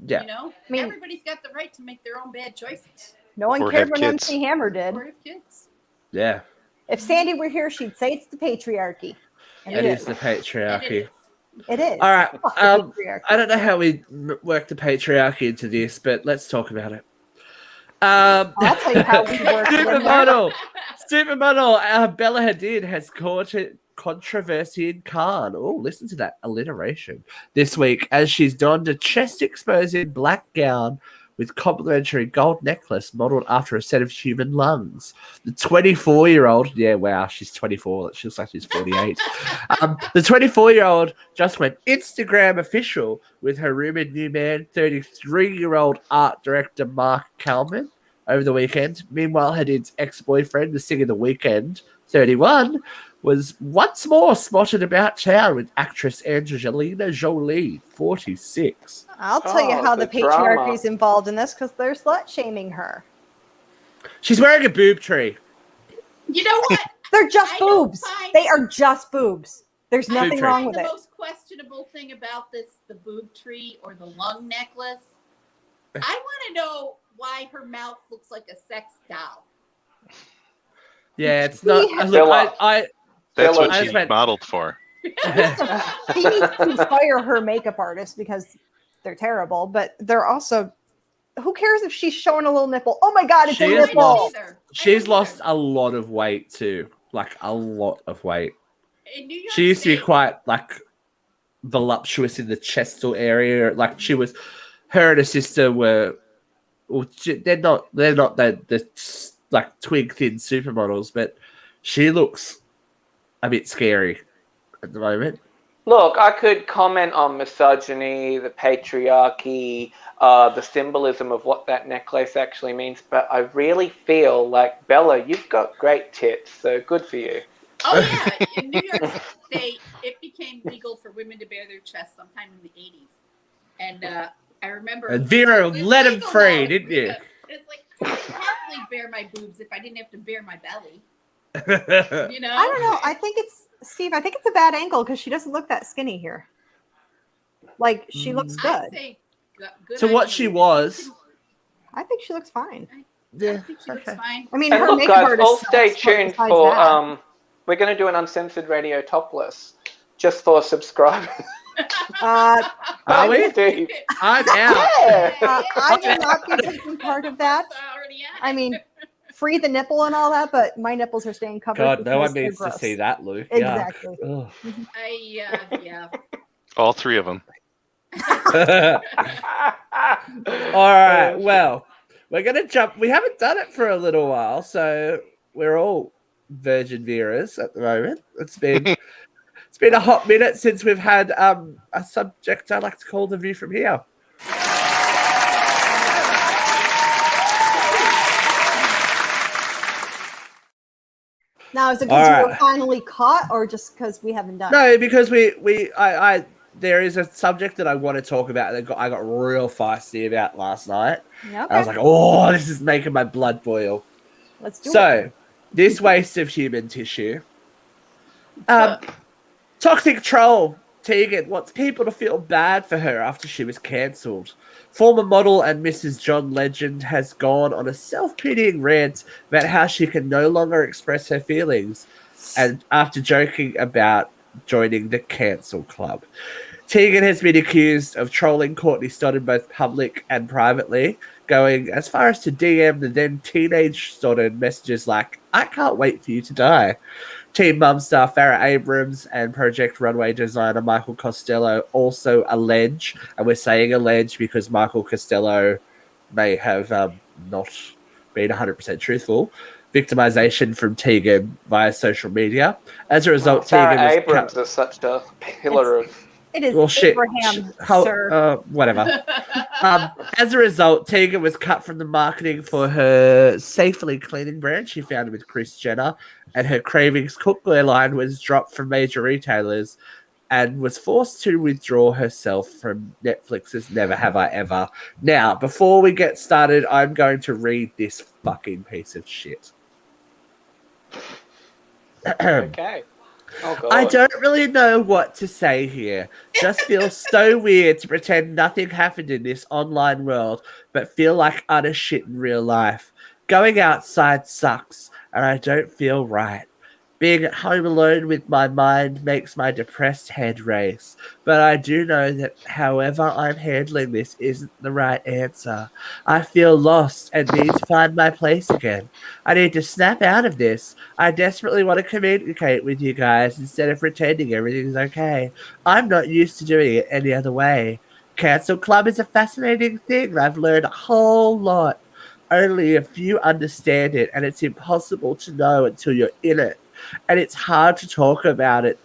Yeah. You know, I mean- everybody's got the right to make their own bad choices No one Or cared have when kids. MC Hammer did. or have kids. Yeah. If Sandy were here, she'd say it's the patriarchy. And It is is. the And patriarchy. it is. It is. All right. Fuck the patriarchy. I don't know how we work the patriarchy into this, but let's talk about it. I'll tell you how we work it in there. Supermodel. Bella Hadid has courted controversy in Cannes. Oh, listen to that alliteration this week as she's donned a chest-exposing black gown with complimentary gold necklace modeled after a set of human lungs. The 24-year-old, yeah, wow, she's 24. She looks like she's 48. The 24-year-old just went Instagram official with her rumored new man, 33-year-old art director Mark Kalman, over the weekend. Meanwhile, Hadid's ex-boyfriend, the singer The Weeknd, 31, was once more spotted about town with actress Angelina Jolie, 46. I'll tell you Oh, how the the drama. patriarchy's involved in this because they're slut shaming her. She's wearing a boob tree. You know what? They're just I don't boobs. find- They are just boobs. There's I nothing tree. wrong find with the it. most questionable thing about this, the boob tree or the lung necklace. I want to know why her mouth looks like a sex doll. Yeah, it's not. Yeah. Look, I That's Bella what she's spent- modeled for. She needs to fire her makeup artist because they're terrible, but they're also. Who cares if she's showing a little nipple? Oh my god, it's She a is nipple! lost. Either. I she's don't lost either. a lot of weight too. Like a lot of weight. In New York She used to be State- quite like voluptuous in the chestal area. Like she was, her and her sister were. Well, they're not the like twig thin supermodels, but she looks a bit scary at the moment. Look, I could comment on misogyny, the patriarchy, the symbolism of what that necklace actually means, but I really feel like, Bella, you've got great tits, so good for you. Oh yeah, in New York State, it became legal for women to bare their chest sometime in the 80s, and I remember. And Vera it was let him legal free, now. didn't you? It's like I could happily bare my boobs if I didn't have to bare my belly. You know. I don't know. I think it's Steve. I think it's a bad angle because she doesn't look that skinny here. Like she looks I'd good. say good So on what you. she was. I think she looks fine. I Yeah. think she looks Okay. fine. I mean, And her look, makeup guys, artist. all stay sucks, but tuned besides for that- we're going to do an uncensored radio topless just for subscribers. Are we? Steve. I'm out. Yeah. I will not be taking part of that. That's already at I it. mean, free the nipple and all that, but my nipples are staying covered. God, no one because they're needs to gross. see that, Luke. Exactly. Yeah. yeah. All three of them. Ugh. All right. Well, we're gonna jump. We haven't done it for a little while, so we're all virgin Veras at the moment. It's been a hot minute since we've had a subject I like to call the view from here. Now, is it because All you were right. finally caught, or just because we haven't done? No, because I there is a subject that I want to talk about that I got real feisty about last night. Okay. I was like, oh, this is making my blood boil. Let's do it. So, this waste of human tissue. Toxic troll Tegan wants people to feel bad for her after she was cancelled. Former model and Mrs. John Legend has gone on a self-pitying rant about how she can no longer express her feelings, and after joking about joining the cancel club. Tegan has been accused of trolling Courtney Stodden both public and privately, going as far as to DM the then teenage Stodden messages like, "I can't wait for you to die." Team Mum star Farrah Abrams and Project Runway designer Michael Costello also allege, and we're saying allege because Michael Costello may have not been 100% truthful, victimization from Tegan via social media. As a result, Sarah Tegan was Abrams is such a pillar of It is Well, shit. Abraham, sir. Whatever. As a result, Tegan was cut from the marketing for her safely cleaning brand she founded with Kris Jenner, and her Cravings cookware line was dropped from major retailers and was forced to withdraw herself from Netflix's Never Have I Ever. Now, before we get started, I'm going to read this fucking piece of shit. Okay. Oh, God. I don't really know what to say here. Just feels so weird to pretend nothing happened in this online world, but feel like utter shit in real life. Going outside sucks, and I don't feel right. Being at home alone with my mind makes my depressed head race, but I do know that however I'm handling this isn't the right answer. I feel lost and need to find my place again. I need to snap out of this. I desperately want to communicate with you guys instead of pretending everything's okay. I'm not used to doing it any other way. Cancel Club is a fascinating thing. I've learned a whole lot. Only a few understand it, and it's impossible to know until you're in it. And it's hard to talk about it.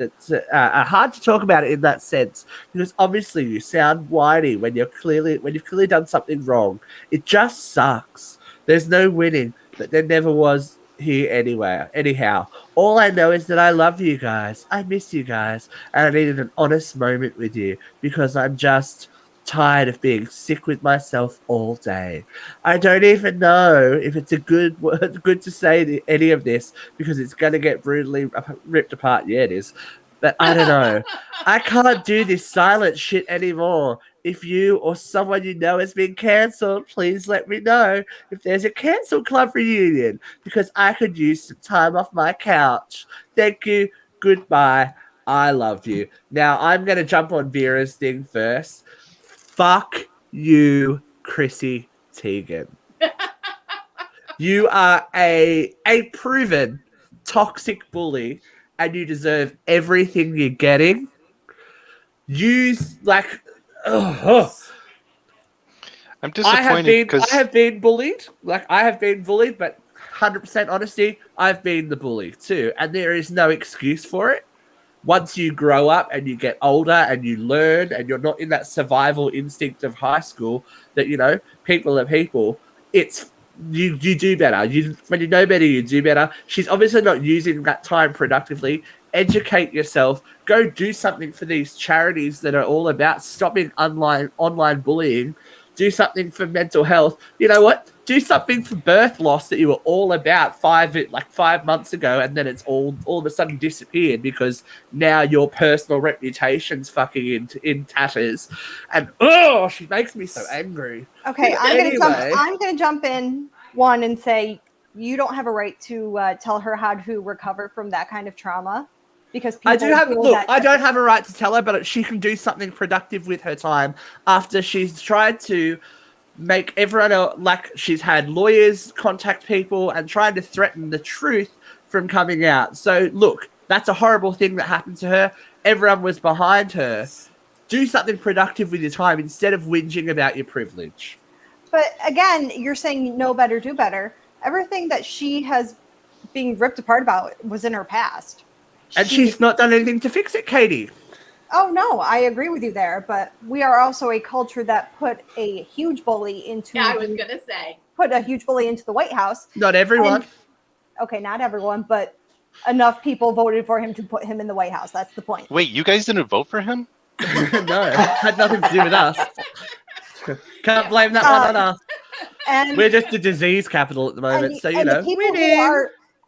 Hard to talk about it in that sense because obviously you sound whiny when you've clearly done something wrong. It just sucks. There's no winning, but there never was here anyway. Anyhow, all I know is that I love you guys. I miss you guys, and I needed an honest moment with you because I'm just tired of being sick with myself all day. I don't even know if it's a good to say any of this because it's going to get brutally ripped apart. Yeah, it is. But I don't know. I can't do this silent shit anymore. If you or someone you know has been cancelled, please let me know if there's a Cancel Club reunion because I could use some time off my couch. Thank you. Goodbye. I love you. Now I'm going to jump on Vera's thing first. Fuck you, Chrissy Teigen. You are a proven toxic bully, and you deserve everything you're getting. Use like, I'm disappointed because I have been bullied. Like I have been bullied, but 100% honesty, I've been the bully too, and there is no excuse for it. Once you grow up and you get older and you learn and you're not in that survival instinct of high school that, you know, people are people, it's you do better. When you know better, you do better. She's obviously not using that time productively. Educate yourself. Go do something for these charities that are all about stopping online bullying. Do something for mental health. You know what? Do something for birth loss that you were all about 5 months ago, and then it's all of a sudden disappeared because now your personal reputation's fucking in tatters. And she makes me so angry. Okay, Anyway. I'm gonna jump in one and say you don't have a right to tell her how to recover from that kind of trauma. Because I don't have a right to tell her, but she can do something productive with her time after she's tried to make everyone else, like she's had lawyers contact people and tried to threaten the truth from coming out. So look, that's a horrible thing that happened to her. Everyone was behind her. Do something productive with your time instead of whinging about your privilege. But again, you're saying know better, do better. Everything that she has being ripped apart about was in her past. And she's not done anything to fix it, Katie. Oh, no, I agree with you there. But we are also a culture that put a huge bully into... Yeah, I was going to say. Put a huge bully into the White House. Not everyone. Okay, not everyone, but enough people voted for him to put him in the White House. That's the point. Wait, you guys didn't vote for him? No, had nothing to do with us. Can't blame that one on us. And we're just a disease capital at the moment, so you know.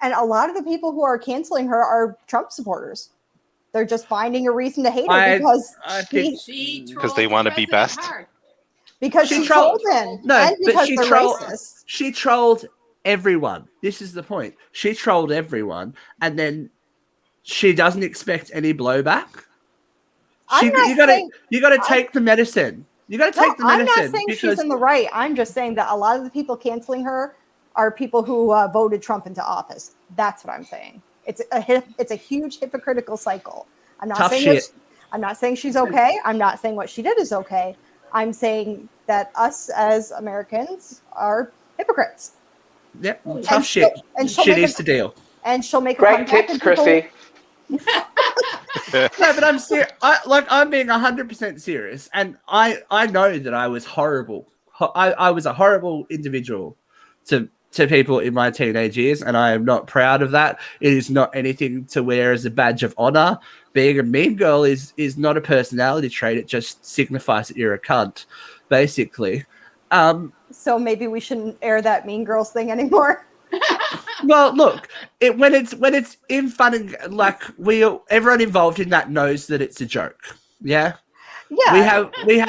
And a lot of the people who are canceling her are Trump supporters. They're just finding a reason to hate her because they want to be best. Because she trolled them. No, but she trolled everyone. This is the point. She trolled everyone, and then she doesn't expect any blowback. You got to take the medicine. You got to take the medicine. I'm not saying she's in the right. I'm just saying that a lot of the people canceling her are people who voted Trump into office. That's what I'm saying. It's a huge hypocritical cycle. I'm not saying she's okay. I'm not saying what she did is okay. I'm saying that us as Americans are hypocrites. Yep, shit. And shit is the deal. And she'll make great tips, Chrissy. No, but I'm serious. I'm being 100% serious, and I know that I was horrible. I was a horrible individual to people in my teenage years, and I am not proud of that. It is not anything to wear as a badge of honor. Being a mean girl is not a personality trait. It just signifies that you're a cunt, basically. So maybe we shouldn't air that Mean Girls thing anymore. Well, look, when it's in fun and like everyone involved in that knows that it's a joke. Yeah. Yeah. We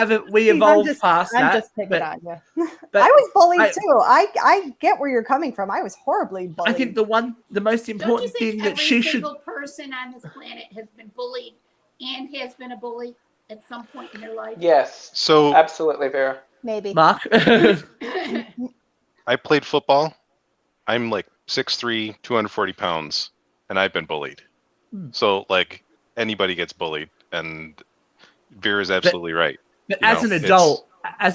evolved past that. I'm just picking but, on you. but I was bullied too. I get where you're coming from. I was horribly bullied. I think the most important thing that she should. Every single person on this planet has been bullied and has been a bully at some point in their life. Yes. So Absolutely, Vera. maybe. Mark. I played football. I'm like 6'3", 240 pounds, and I've been bullied. So like anybody gets bullied, and Vera's absolutely right. But You as know,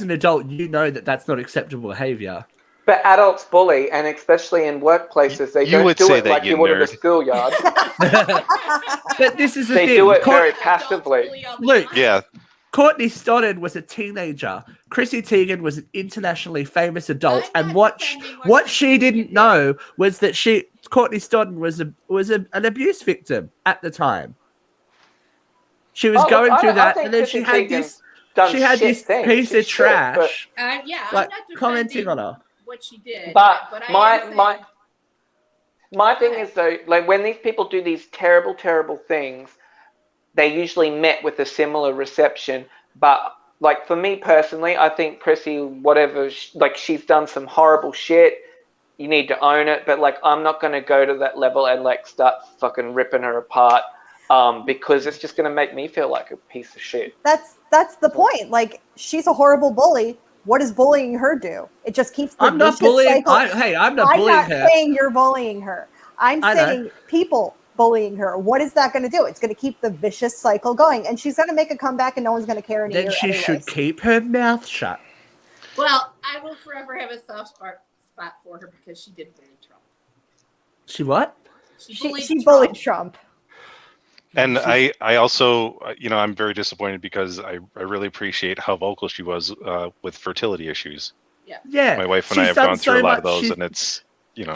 an adult, you know that that's not acceptable behavior. But adults bully, and especially in workplaces, they You don't would do say it that, like you you would at a nerd. schoolyard. But this is the They thing. do it very Adults passively. bully all the Luke. time. Yeah, Courtney Stodden was a teenager. Chrissy Teigen was an internationally famous adult, I'm and not what defending what she she didn't know was that Courtney Stodden was an abuse victim at the time. She was Oh, look, going I through don't- I that, think and then Chrissy she had Teigen's this done she had shit this things. piece She's of shit, but- trash, Yeah, like I'm not commenting defending on her. what she did. But I am my saying- my thing is though, like when these people do these terrible things, they usually met with a similar reception. But like for me personally, I think Chrissy, whatever, like she's done some horrible shit. You need to own it. But like I'm not going to go to that level and like start fucking ripping her apart. Because it's just going to make me feel like a piece of shit. That's the point. Like, she's a horrible bully. What does bullying her do? It just keeps the I'm not vicious bullying. cycle. I'm not bullying I'm not her. saying you're bullying her. I'm I know. saying people bullying her. What is that going to do? It's going to keep the vicious cycle going, and she's going to make a comeback, and no one's going to care Then anymore. she should keep her mouth shut. Well, I will forever have a soft spot for her because she did bully Trump. She what? She bullied Trump. and I also, I'm very disappointed because I really appreciate how vocal she was with fertility issues. Yeah. My wife and I she's have done gone through so a lot much- of those, she's- and it's,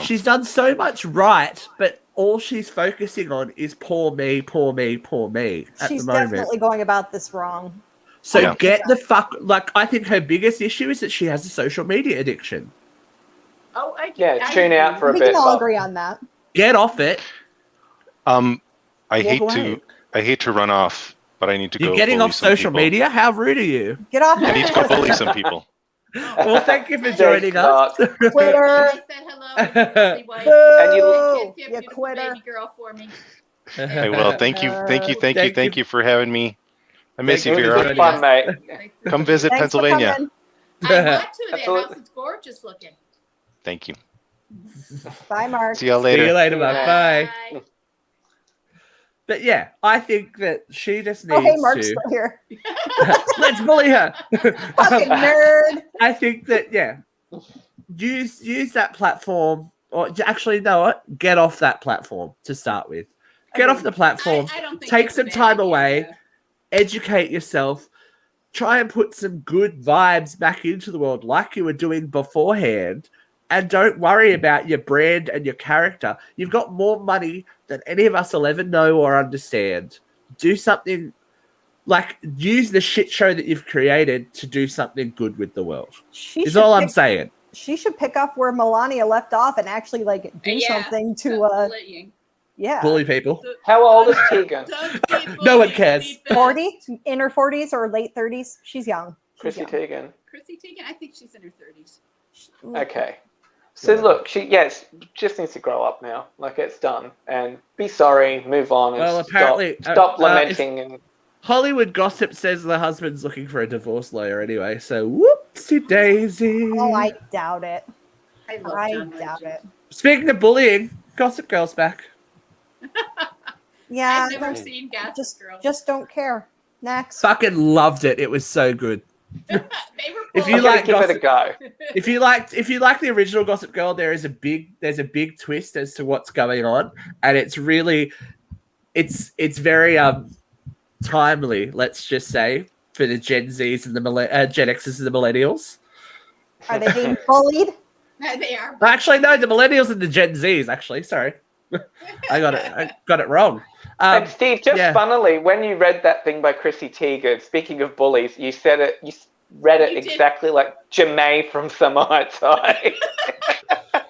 She's done so much right, but all she's focusing on is poor me, poor me, poor me at She's the moment. definitely going about this wrong. So Yeah. get the fuck. Like, I think her biggest issue is that she has a social media addiction. Oh, Yeah, tune out for a We bit. can all Bob. agree on that. Get off it. I Walk hate to run off, but I need to go. You're getting bully off some social people. media? How rude are you? Get off. I need to go bully some people. Well, thank you for Thanks, joining us. Quitter. Said hello. to my lovely wife. And you- Boo, Kiss your you beautiful quitter. baby girl for me. I will. Thank you for having me. I miss you, Thank you. It Vera. was fun, mate. Come visit Thanks for Pennsylvania. coming. I want to. That Absolutely. house is gorgeous looking. Thank you. Bye, Mark. See y'all See you later. later, bud. Bye. Bye. But yeah, I think that she just Oh, needs hey, Mark's to. still here. Let's bully her. Fucking nerd. I think that use that platform, or actually, know what? Get off that platform to start with. Get off the platform. I don't think Take it's a some bad time idea. away. Educate yourself. Try and put some good vibes back into the world, like you were doing beforehand. And don't worry about your brand and your character. You've got more money than any of us will ever know or understand. Do something, like, use the shit show that you've created to do something good with the world. Is all I'm saying. She should pick up where Melania left off and actually like do Yeah. something to Bullying. yeah. Bully people. How old is Tegan? Don't be No one bullied, cares. be best. 40, in her 40s or late 30s. She's young. She's Chrissy young. Teigen. Chrissy Teigen, I think she's in her 30s. Okay. So look, she just needs to grow up now. Like it's done, and be sorry, move on, and Well, apparently, stop lamenting. And Hollywood gossip says the husband's looking for a divorce lawyer anyway, so whoopsie daisy. Oh, I doubt it. I love I John doubt Legend. it. Speaking of bullying, Gossip Girl's back. Yeah. I've never seen Gossip Girl. Just don't care. Next. Fucking loved it. It was so good. They were If I'm you gonna like give it a Gossip, go. if you like the original Gossip Girl, there's a big twist as to what's going on, and it's really it's very timely. Let's just say for the Gen Zs and the Gen Xs and the millennials. Are they being bullied? No, they are. Actually, no, the millennials and the Gen Zs. Actually, sorry, I got it wrong. And Steve, just yeah. funnily, when you read that thing by Chrissy Teigen, speaking of bullies, you said it. You read it You did. exactly like Jemae from Summer Heights High.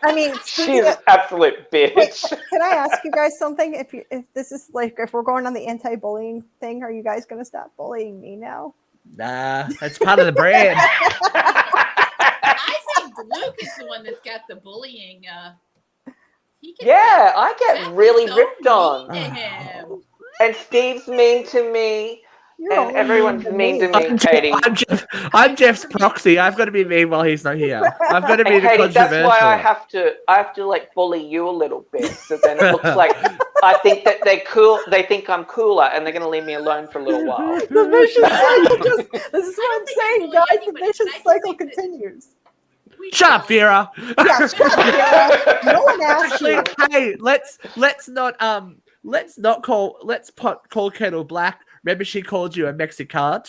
I mean, She's an absolute bitch. wait, can I ask you guys something? If this is like, if we're going on the anti-bullying thing, are you guys going to stop bullying me now? Nah, that's part of the brand. I think Luke is the one that's got the bullying. He can Yeah, I get really so ripped on. mean to him. And Steve's mean to me. You're And only everyone's mean to me, Katie. I'm Jeff's proxy. I've got to be mean while he's not here. I've got to be And the Katie, that's controversial. why I have to like bully you a little bit. So then it looks like I think that they think I'm cooler and they're gonna leave me alone for a little while. The vicious cycle just, this is I what don't I'm think I saying, bully guys. The anybody, vicious but I cycle think that- continues. Shut up, Vera. Yeah, shut up, Vera. No one asked you. Hey, let's not call Kettle black. Remember, she called you a Mexican.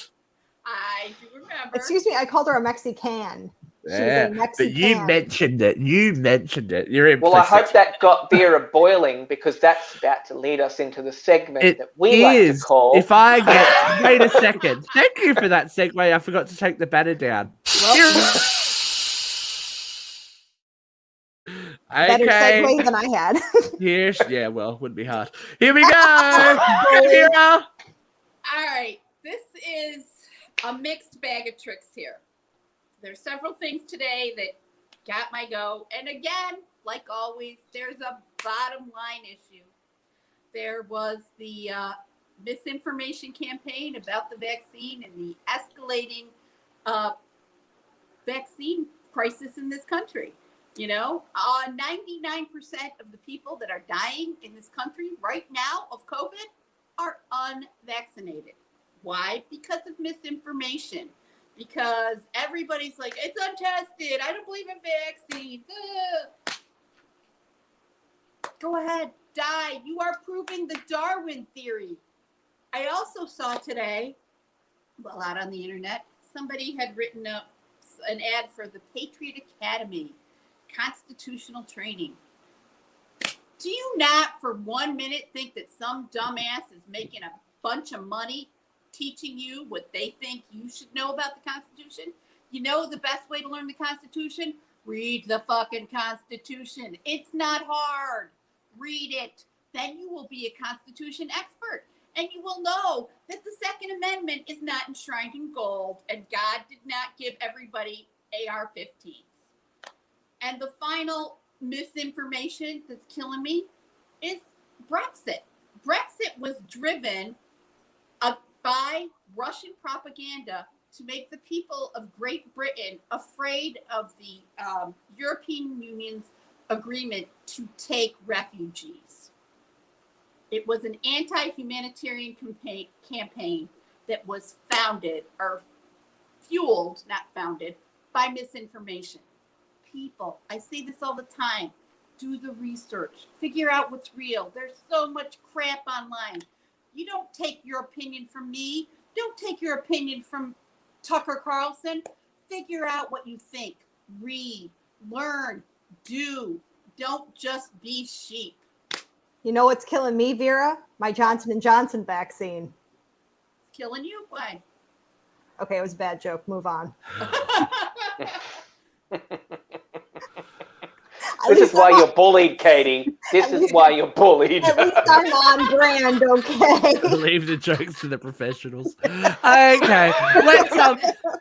I do remember. Excuse me, I called her a Mexican. She was Yeah, a Mexican. but you mentioned it. You're implicit. Well, I hope that got Vera boiling because that's about to lead us into the segment It that we like to call. If I get, wait a second. Thank you for that segue. I forgot to take the banner down. Better Okay. segue than I had. Yeah, well, wouldn't be hard. Here we go. Vera. All right, this is a mixed bag of tricks here. There's several things today that got my go. And again, like always, there's a bottom line issue. There was the misinformation campaign about the vaccine and the escalating vaccine crisis in this country. You know, 99% of the people that are dying in this country right now of COVID are unvaccinated. Why? Because of misinformation. Because everybody's like, it's untested. I don't believe in vaccines. Ugh. Go ahead, die. You are proving the Darwin theory. I also saw today, well, out on the internet, somebody had written up an ad for the Patriot Academy, constitutional training. Do you not for 1 minute think that some dumbass is making a bunch of money teaching you what they think you should know about the Constitution? You know the best way to learn the Constitution? Read the fucking Constitution. It's not hard. Read it. Then you will be a Constitution expert. And you will know that the Second Amendment is not enshrined in gold, and God did not give everybody AR-15s. And the final misinformation that's killing me is Brexit. Brexit was driven by Russian propaganda to make the people of Great Britain afraid of the European Union's agreement to take refugees. It was an anti-humanitarian campaign that was fueled, not founded, by misinformation. People, I say this all the time, do the research, figure out what's real. There's so much crap online. You don't take your opinion from me. Don't take your opinion from Tucker Carlson. Figure out what you think. Read, learn, do. Don't just be sheep. You know what's killing me, Vera? My Johnson & Johnson vaccine. Killing you? Why? Okay, it was a bad joke. Move on. This is why you're bullied, Katie. This is why you're bullied. At least I'm on brand, okay? Leave the jokes to the professionals. Okay,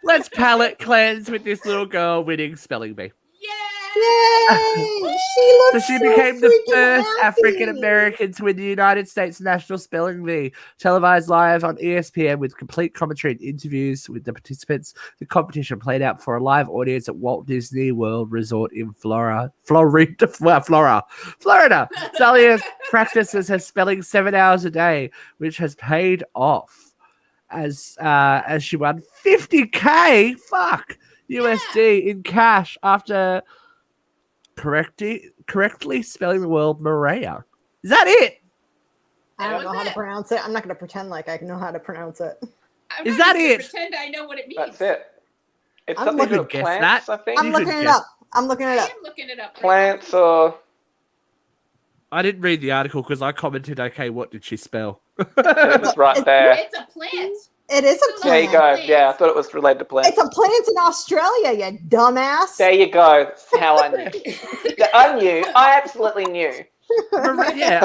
let's palate cleanse with this little girl winning spelling bee. Yay! Yay! She looks So she so became the freaking first happy. African American to win the United States National Spelling Bee, televised live on ESPN with complete commentary and interviews with the participants. The competition played out for a live audience at Walt Disney World Resort in Florida. Zalia practices her spelling 7 hours a day, which has paid off as she won $50K USD in cash after correctly spelling the word Maria. Is that it? I don't know how to it. pronounce it. I'm not going to pretend like I know how to pronounce it. I'm Is not that even gonna it? Pretend I know what it means. That's it. It's I'm something to do looking with guess plants, that. I think. I'm You looking could it guess. up. I'm looking I it up. am looking it up. right Plants or I didn't read the article because I commented, okay, what did she spell? it's right now. there. It's a plant. It is a There you plant. go. Yeah, I thought it was related to plants. It's a plant in Australia, you dumbass. There you go. That's how I knew. I knew. I absolutely knew. Yeah,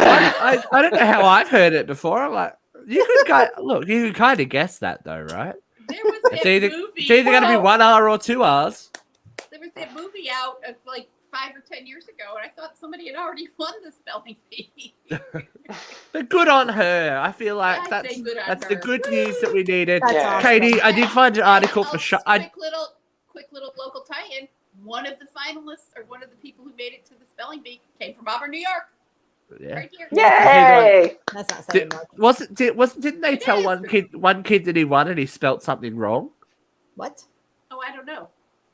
I don't know how I've heard it before. I'm like, you can kind of guess that though, right? There was It's that either, movie. it's either going to be one R or two R's. There was that movie out of like 5 or 10 years ago, and I thought somebody had already won the spelling bee. But good on her. I feel like I that's say good on that's her. the good news that we needed. That's Yeah. awesome. Katie, I did find an article for sure. sure. Quick little local tie-in. One of the finalists, or one of the people who made it to the spelling bee, came from Auburn, New York. Yeah. Right here. Yay! That's not saying much. Didn't they It tell is. one kid that he won and he spelt something wrong? What? Oh, I don't know.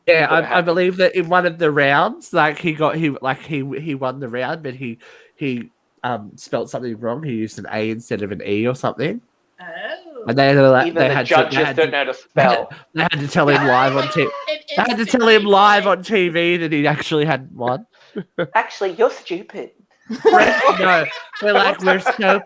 Yeah, What I happened? believe that in one of the rounds, like he won the round, but he spelt something wrong. He used an A instead of an E or something, Oh. and they were like, Even the judges don't know to spell. They had to tell him live on TV. It They had to is tell him live really on TV that he actually had won. Actually, you're stupid. No, we're so.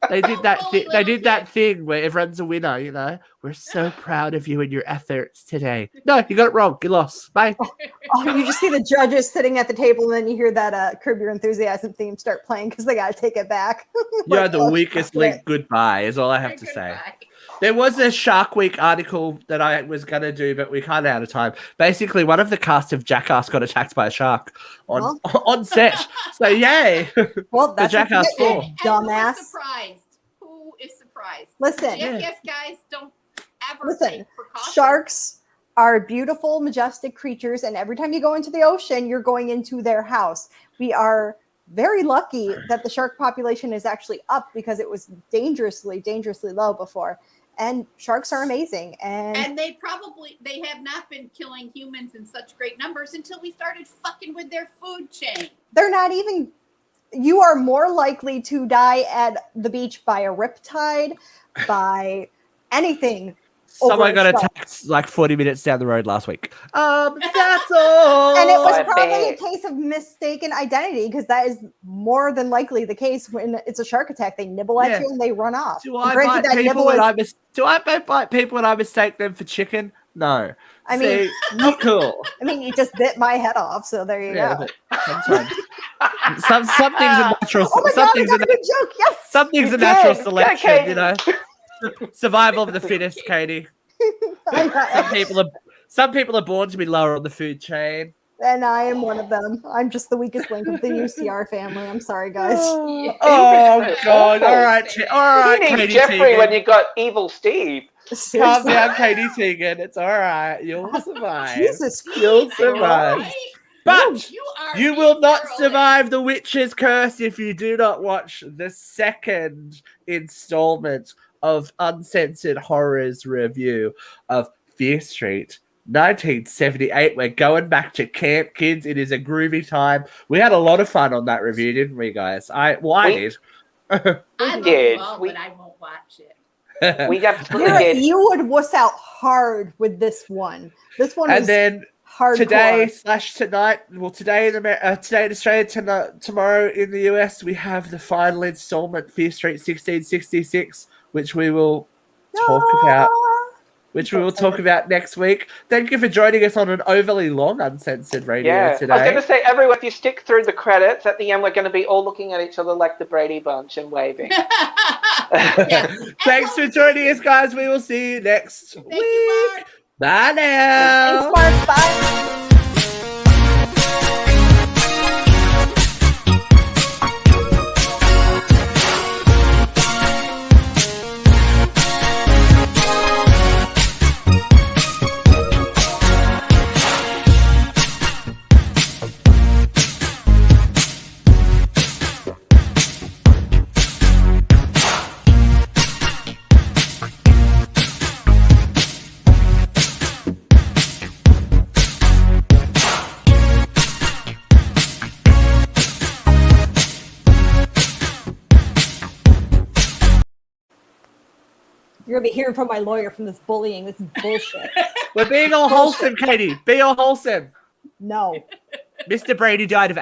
They did that. Holy They did little that thing where everyone's a winner. You know, we're so proud of you and your efforts today. No, you got it wrong. You lost. Bye. Oh, you just see the judges sitting at the table, and then you hear that Curb Your Enthusiasm theme start playing because they got to take it back. You're Like, the oh, weakest shit. link. Goodbye is all I have to say. There was a Shark Week article that I was going to do, but we kind of out of time. Basically, one of the cast of Jackass got attacked by a shark on set. So, yay. Well, that's Jackass what you 4. get, you And dumbass. Who is surprised? Who is surprised? Listen, Jackass guys don't ever Listen, take precautions. sharks are beautiful, majestic creatures, and every time you go into the ocean, you're going into their house. We are very lucky that the shark population is actually up because it was dangerously low before. And sharks are amazing. And they have not been killing humans in such great numbers until we started fucking with their food chain. they're not even, you are more likely to die at the beach by a riptide, by anything. Someone got shark. attacked like 40 minutes down the road last week. That's all. And it was I probably a bet. case of mistaken identity because that is more than likely the case when it's a shark attack. They nibble at Yeah. you and they run off. Do I Granted, bite that people nibble when is- do I bite people when I mistake them for chicken? No. I mean, See, not cool. I mean, you just bit my head off, so there you Yeah, go. but sometimes some things are natural. Oh my some god, I things got are a good joke. Yes. some things You are natural did. selection. Okay. You know, survival of the fittest, Katie. Some people are born to be lower on the food chain. And I am one of them. I'm just the weakest link of the UCR family. I'm sorry, guys. Oh God! All right, all right, You need Katie Jeffrey Teagan. when you got evil Steve. Calm Seriously. down, Katie Teagan. It's all right. You'll survive. Jesus You'll Christ. survive. Right? But are you will not girl. survive the witch's curse if you do not watch the second installment of Uncensored Horrors review of Fear Street 1978. We're going back to camp, kids. It is a groovy time. We had a lot of fun on that review, didn't we, guys? I did. I love did. you all, We- but I won't watch it. We absolutely did. You would wuss out hard with this one. This one And is then hardcore. today/tonight, well, today in Australia, tomorrow in the US, we have the final installment, Fear Street 1666, which we will talk about. Which we will talk about next week. Thank you for joining us on an overly long Uncensored Radio Yeah, I was today. going to say, everyone, if you stick through the credits, at the end, we're going to be all looking at each other like the Brady Bunch and waving. Yeah. Thanks for joining us, guys. We will see you next Thank week. you, Mark. Bye now. Thanks, Mark. Bye. You're gonna be hearing from my lawyer from this bullying. This is bullshit. We're being all wholesome, Katie. Be all wholesome. No. Mr. Brady died of